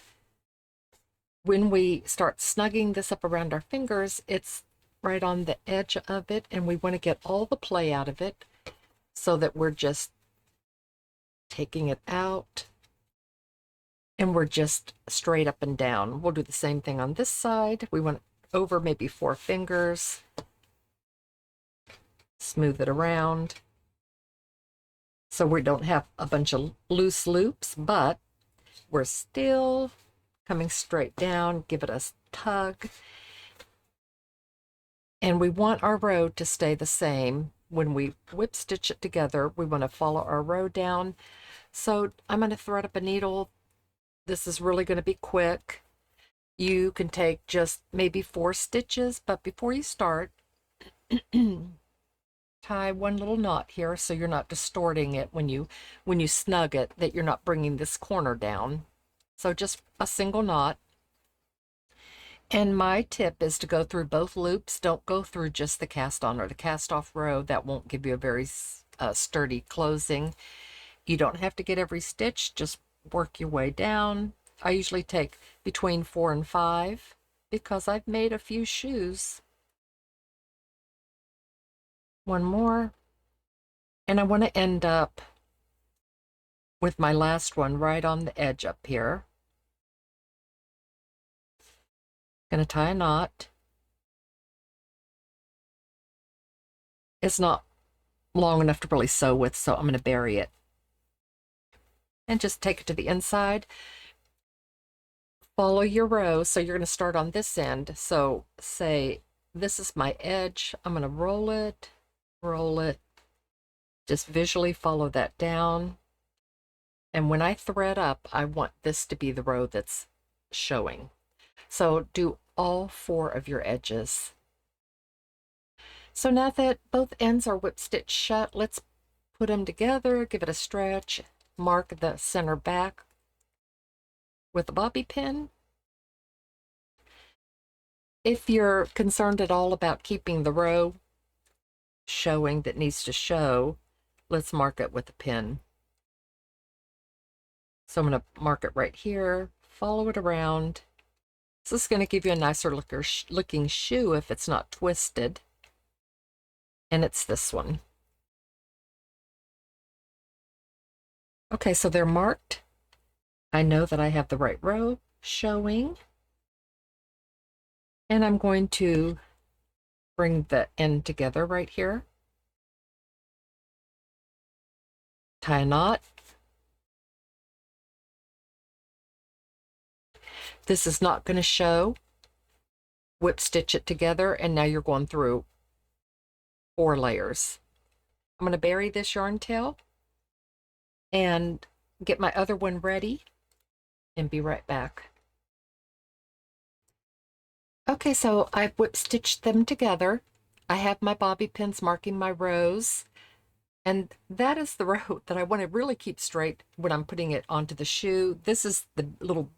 when we start snugging this up around our fingers, it's right on the edge of it, and we want to get all the play out of it so that we're just taking it out and we're just straight up and down. We'll do the same thing on this side. We want over maybe 4 fingers, smooth it around so we don't have a bunch of loose loops, but we're still coming straight down. Give it a tug. And we want our row to stay the same. When we whip stitch it together, we want to follow our row down. So I'm going to thread up a needle. This is really going to be quick. You can take just maybe 4 stitches, but before you start, tie one little knot here so you're not distorting it when you snug it, that you're not bringing this corner down. So just a single knot. And my tip is to go through both loops. Don't go through just the cast on or the cast off row. That won't give you a very sturdy closing. You don't have to get every stitch, just work your way down. I usually take between 4 and 5 because I've made a few shoes. One more. And I want to end up with my last one right on the edge up here. Going to tie a knot. It's not long enough to really sew with, so I'm going to bury it. And just take it to the inside. Follow your row. So you're going to start on this end. So say this is my edge. I'm going to roll it. Just visually follow that down. And when I thread up, I want this to be the row that's showing. So do all 4 of your edges. So now that both ends are whip stitched shut, let's put them together, give it a stretch, mark the center back with a bobby pin. If you're concerned at all about keeping the row showing that needs to show, let's mark it with a pin. So I'm going to mark it right here, follow it around. This is going to give you a nicer looking shoe if it's not twisted. And it's this one. Okay, so they're marked. I know that I have the right row showing. And I'm going to bring the end together right here. Tie a knot. This is not going to show. Whip stitch it together, and now you're going through 4 layers. I'm going to bury this yarn tail and get my other one ready and be right back. Okay, so I've whip stitched them together. I have my bobby pins marking my rows, and that is the row that I want to really keep straight when I'm putting it onto the shoe. This is the little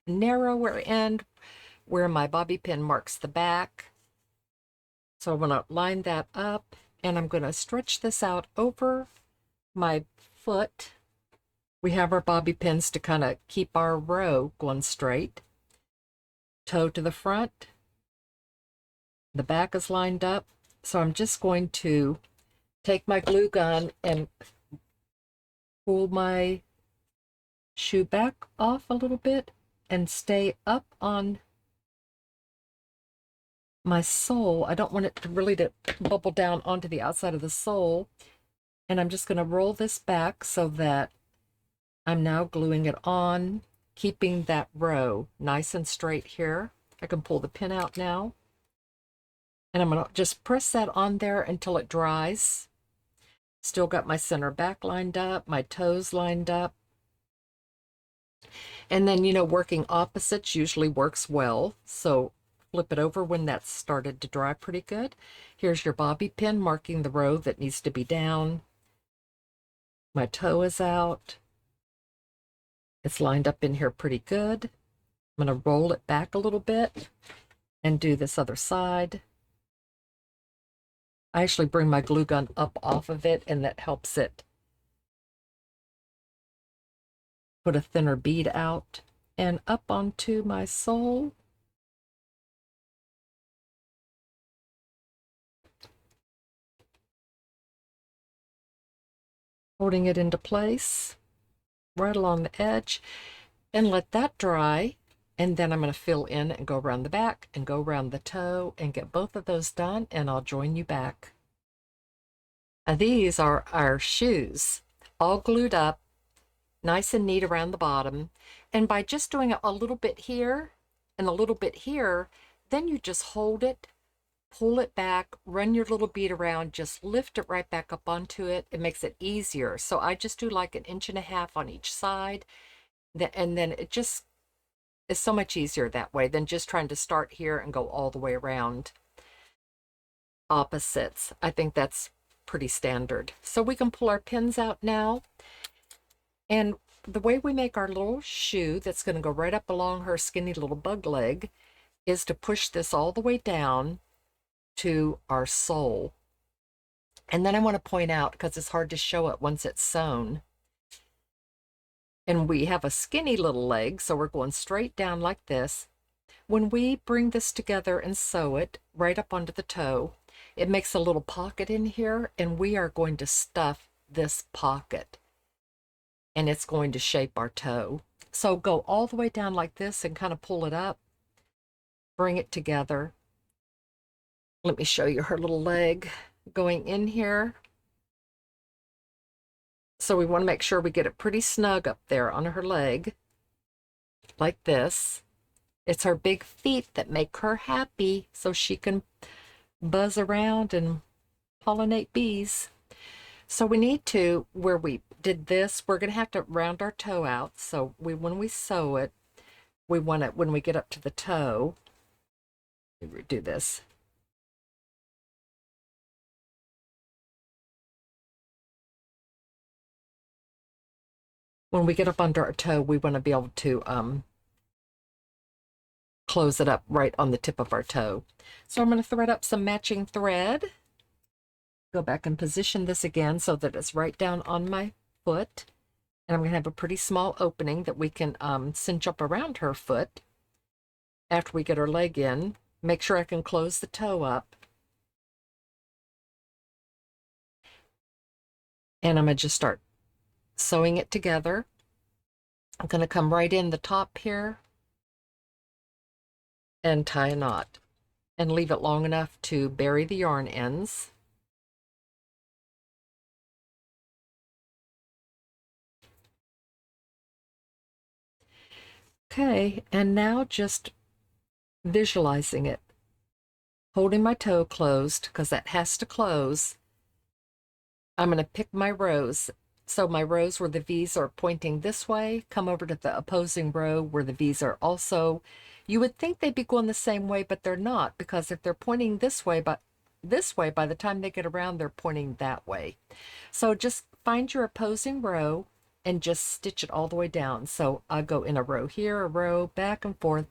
narrower end where my bobby pin marks the back. So I'm going to line that up, and I'm going to stretch this out over my foot. We have our bobby pins to kind of keep our row going straight. Toe to the front. The back is lined up. So I'm just going to take my glue gun and pull my shoe back off a little bit and stay up on my sole. I don't want it to really bubble down onto the outside of the sole. And I'm just going to roll this back so that I'm now gluing it on, keeping that row nice and straight here. I can pull the pin out now. And I'm going to just press that on there until it dries. Still got my center back lined up, my toes lined up. And then, working opposites usually works well. So flip it over when that's started to dry pretty good. Here's your bobby pin marking the row that needs to be down. My toe is out. It's lined up in here pretty good. I'm going to roll it back a little bit and do this other side. I actually bring my glue gun up off of it, and that helps it put a thinner bead out. And up onto my sole. Holding it into place right along the edge, and let that dry. And then I'm going to fill in and go around the back and go around the toe and get both of those done, and I'll join you back. These are our shoes, all glued up, nice and neat around the bottom. And by just doing a little bit here and a little bit here, then you just hold it, pull it back, run your little bead around, just lift it right back up onto it. It makes it easier. So I just do like 1.5 inches on each side. And then it just is so much easier that way than just trying to start here and go all the way around. Opposites. I think that's pretty standard. So we can pull our pins out now. And the way we make our little shoe that's going to go right up along her skinny little bug leg is to push this all the way down to our sole. And then I want to point out, because it's hard to show it once it's sewn, and we have a skinny little leg, so we're going straight down like this. When we bring this together and sew it right up onto the toe, it makes a little pocket in here, and we are going to stuff this pocket, and it's going to shape our toe. So go all the way down like this and kind of pull it up, bring it together. Let me show you her little leg going in here. So we want to make sure we get it pretty snug up there on her leg, like this. It's her big feet that make her happy, so she can buzz around and pollinate bees. So we need to, where we did this, we're going to have to round our toe out. So when we sew it, we want it, when we get up to the toe, we do this. When we get up under our toe, we want to be able to close it up right on the tip of our toe. So I'm going to thread up some matching thread. Go back and position this again so that it's right down on my foot. And I'm going to have a pretty small opening that we can cinch up around her foot after we get her leg in. Make sure I can close the toe up. And I'm going to just start sewing it together. I'm going to come right in the top here and tie a knot and leave it long enough to bury the yarn ends. Okay, and now just visualizing it, holding my toe closed, because that has to close. I'm going to pick my rows. So my rows where the V's are pointing this way, come over to the opposing row where the V's are also. You would think they'd be going the same way, but they're not, because if they're pointing this way, by the time they get around, they're pointing that way. So just find your opposing row and just stitch it all the way down. So I go in a row here, a row, back and forth,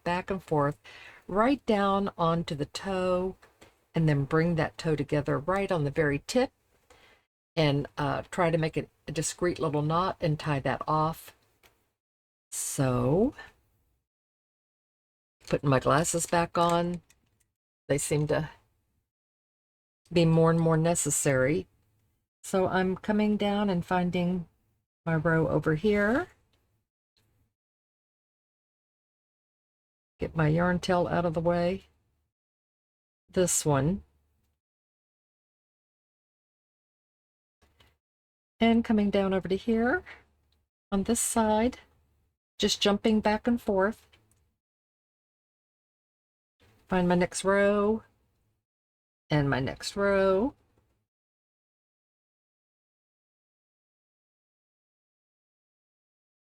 right down onto the toe, and then bring that toe together right on the very tip, and try to make it a discreet little knot and tie that off. So, putting my glasses back on, they seem to be more and more necessary. So I'm coming down and finding my row over here. Get my yarn tail out of the way. This one. And coming down over to here on this side, just jumping back and forth. Find my next row and my next row.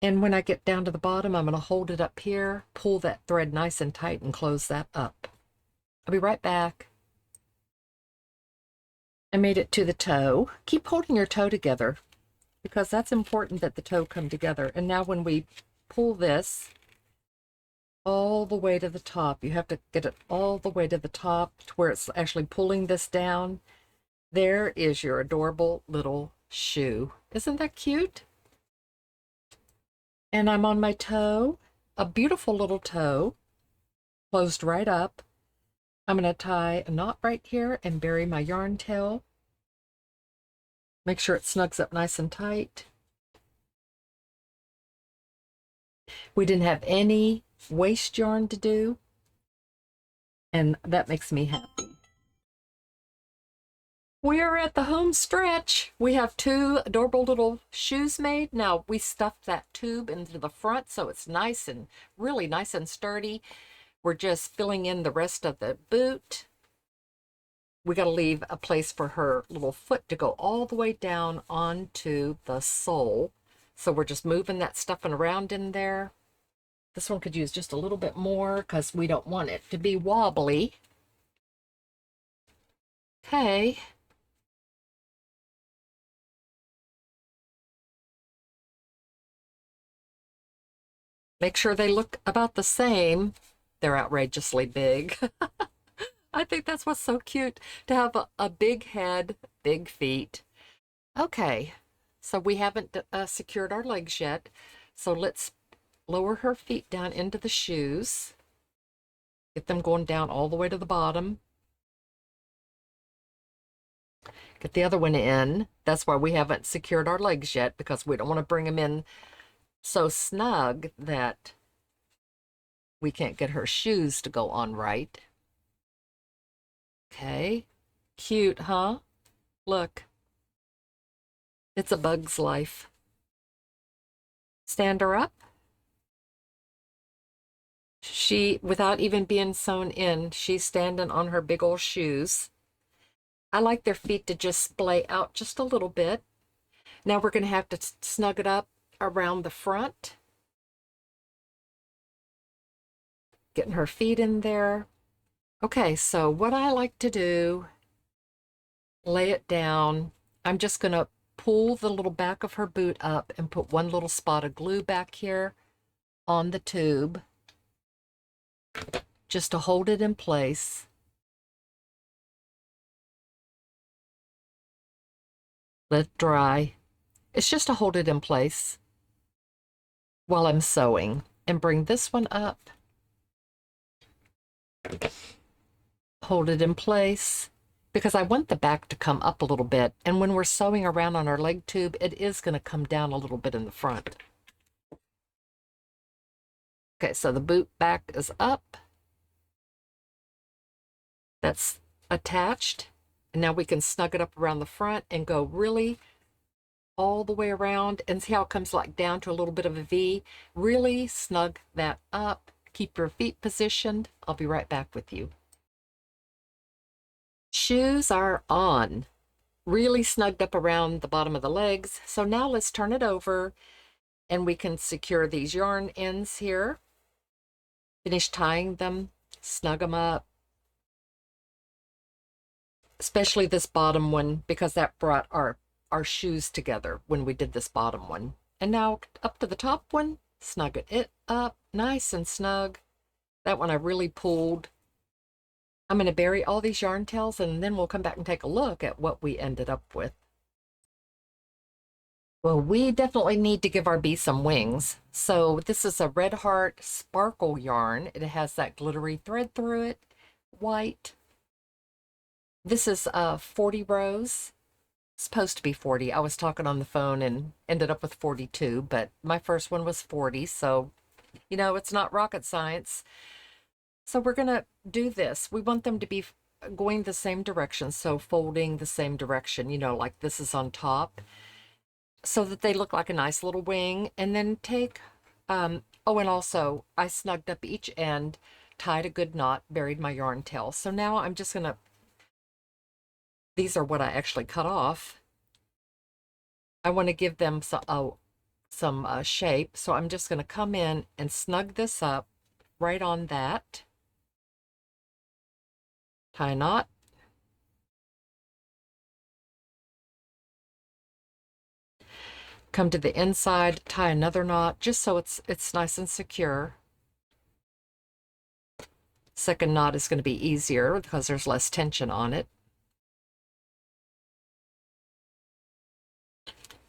And when I get down to the bottom, I'm going to hold it up here, pull that thread nice and tight, and close that up. I'll be right back. I made it to the toe. Keep holding your toe together because that's important that the toe come together. And now when we pull this all the way to the top, you have to get it all the way to the top to where it's actually pulling this down. There is your adorable little shoe. Isn't that cute? And I'm on my toe, a beautiful little toe, closed right up. I'm going to tie a knot right here and bury my yarn tail. Make sure it snugs up nice and tight. We didn't have any waste yarn to do, and that makes me happy. We are at the home stretch. We have two adorable little shoes made. Now, we stuffed that tube into the front so it's nice and really nice and sturdy. We're just filling in the rest of the boot. We got to leave a place for her little foot to go all the way down onto the sole. So we're just moving that stuffing around in there. This one could use just a little bit more because we don't want it to be wobbly. Okay. Make sure they look about the same. They're outrageously big. I think that's what's so cute, to have a big head, big feet. Okay, so we haven't secured our legs yet. So let's lower her feet down into the shoes. Get them going down all the way to the bottom. Get the other one in. That's why we haven't secured our legs yet, because we don't want to bring them in so snug that we can't get her shoes to go on right. Okay, cute, huh? Look, it's a bug's life. Stand her up. She, without even being sewn in, she's standing on her big old shoes. I like their feet to just splay out just a little bit. Now we're going to have to snug it up around the front. Getting her feet in there. Okay, so what I like to do, lay it down. I'm just going to pull the little back of her boot up and put one little spot of glue back here on the tube, just to hold it in place. Let it dry. It's just to hold it in place while I'm sewing. And bring this one up. Hold it in place, because I want the back to come up a little bit. And when we're sewing around on our leg tube, it is going to come down a little bit in the front. Okay, so the boot back is up. That's attached. And now we can snug it up around the front and go really all the way around, and see how it comes like down to a little bit of a V. Really snug that up. Keep your feet positioned. I'll be right back with you. Shoes are on. Really snugged up around the bottom of the legs. So now let's turn it over and we can secure these yarn ends here. Finish tying them, snug them up. Especially this bottom one, because that brought our shoes together when we did this bottom one. And now up to the top one, snug it up nice and snug. That one I really pulled. I'm going to bury all these yarn tails, and then we'll come back and take a look at what we ended up with. Well, we definitely need to give our bee some wings. So this is a Red Heart sparkle yarn. It has that glittery thread through it, white. This is 40 rows. It's supposed to be 40. I was talking on the phone and ended up with 42, but my first one was 40, so, you know, it's not rocket science. So we're going to do this. We want them to be going the same direction, so folding the same direction, you know, like this is on top. so that they look like a nice little wing. And then take, oh, and also I snugged up each end, tied a good knot, buried my yarn tail. So now I'm just gonna, these are what I actually cut off. I want to give them some shape. So I'm just going to come in and snug this up right on that. Tie a knot. Come to the inside, tie another knot, just so it's nice and secure. Second knot is going to be easier because there's less tension on it.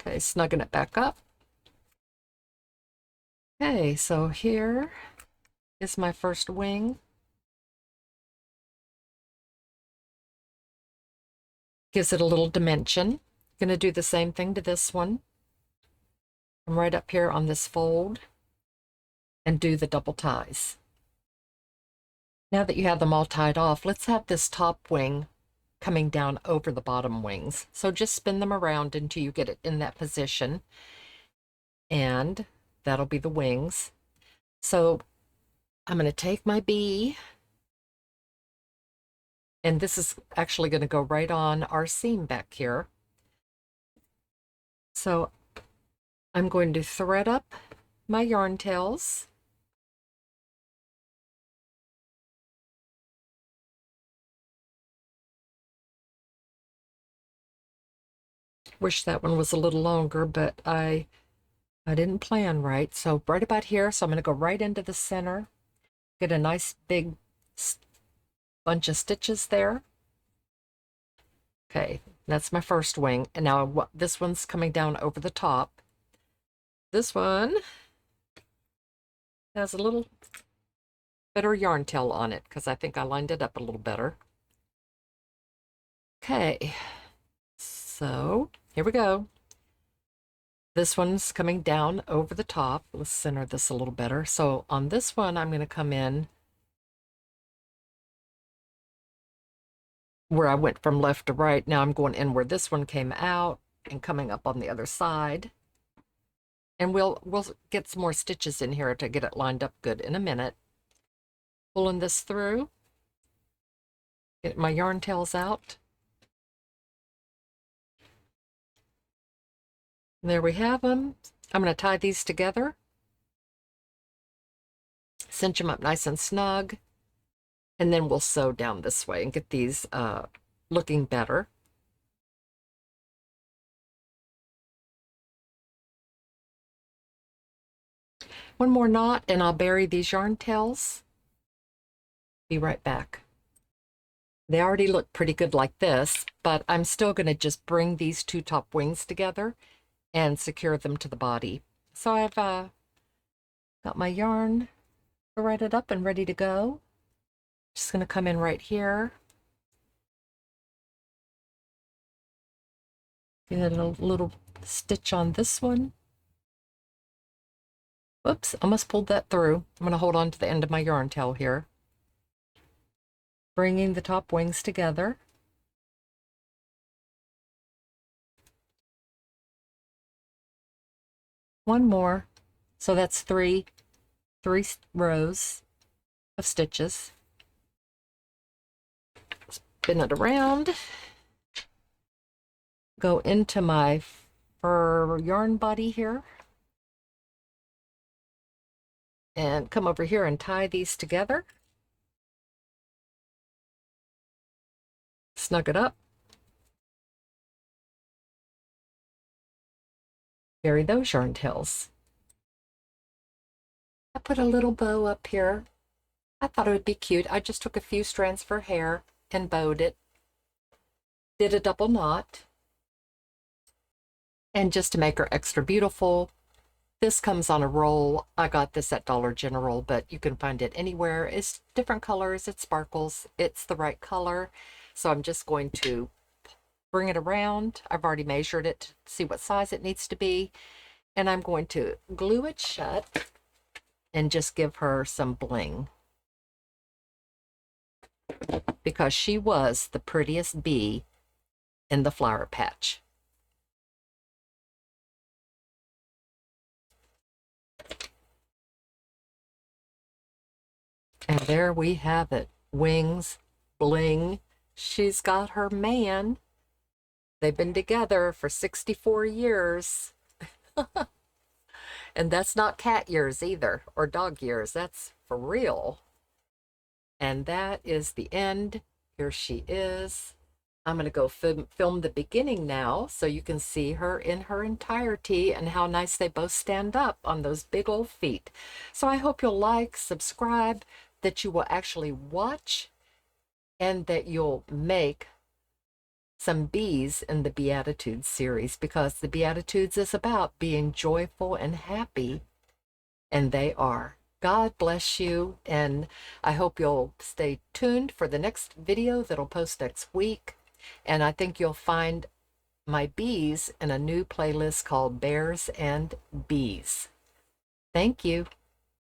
Okay, snugging it back up. Okay, so here is my first wing. Gives it a little dimension. Going to do the same thing to this one. Come right up here on this fold and do the double ties. Now that you have them all tied off, let's have this top wing coming down over the bottom wings. So just spin them around until you get it in that position, and that'll be the wings. So I'm going to take my bee, and this is actually going to go right on our seam back here. So I'm going to thread up my yarn tails. Wish that one was a little longer, but I didn't plan right. So right about here, so I'm going to go right into the center, get a nice big bunch of stitches there. Okay, that's my first wing. And now this one's coming down over the top. This one has a little better yarn tail on it because I think I lined it up a little better. Okay, so here we go. This one's coming down over the top. Let's center this a little better. So on this one, I'm going to come in where I went from left to right. Now I'm going in where this one came out and coming up on the other side. And we'll get some more stitches in here to get it lined up good in a minute. Pulling this through, get my yarn tails out. And there we have them. I'm going to tie these together, cinch them up nice and snug, and then we'll sew down this way and get these looking better. One more knot and I'll bury these yarn tails. Be right back. They already look pretty good like this, but I'm still going to just bring these two top wings together and secure them to the body. So I've got my yarn threaded up and ready to go. Just going to come in right here. Get a little stitch on this one. Whoops, almost pulled that through. I'm going to hold on to the end of my yarn tail here. Bringing the top wings together. One more. So that's three rows of stitches. Spin it around. Go into my fur yarn body here. And come over here and tie these together. Snug it up. Bury those yarn tails. I put a little bow up here. I thought it would be cute. I just took a few strands for hair and bowed it. Did a double knot. And just to make her extra beautiful, this comes on a roll. I got this at Dollar General, but you can find it anywhere. It's different colors. It sparkles. It's the right color. So I'm just going to bring it around. I've already measured it to see what size it needs to be. And I'm going to glue it shut and just give her some bling. Because she was the prettiest bee in the flower patch. And there we have it. Wings, bling. She's got her man. They've been together for 64 years. And that's not cat years either, or dog years. That's for real. And that is the end. Here she is. I'm going to go film the beginning now so you can see her in her entirety and how nice they both stand up on those big old feet. So I hope you'll like, subscribe, that you will actually watch, and that you'll make some bees in the Beatitudes series, because the Beatitudes is about being joyful and happy, and they are. God bless you, and I hope you'll stay tuned for the next video that'll post next week. And I think you'll find my bees in a new playlist called Bears and Bees. Thank you.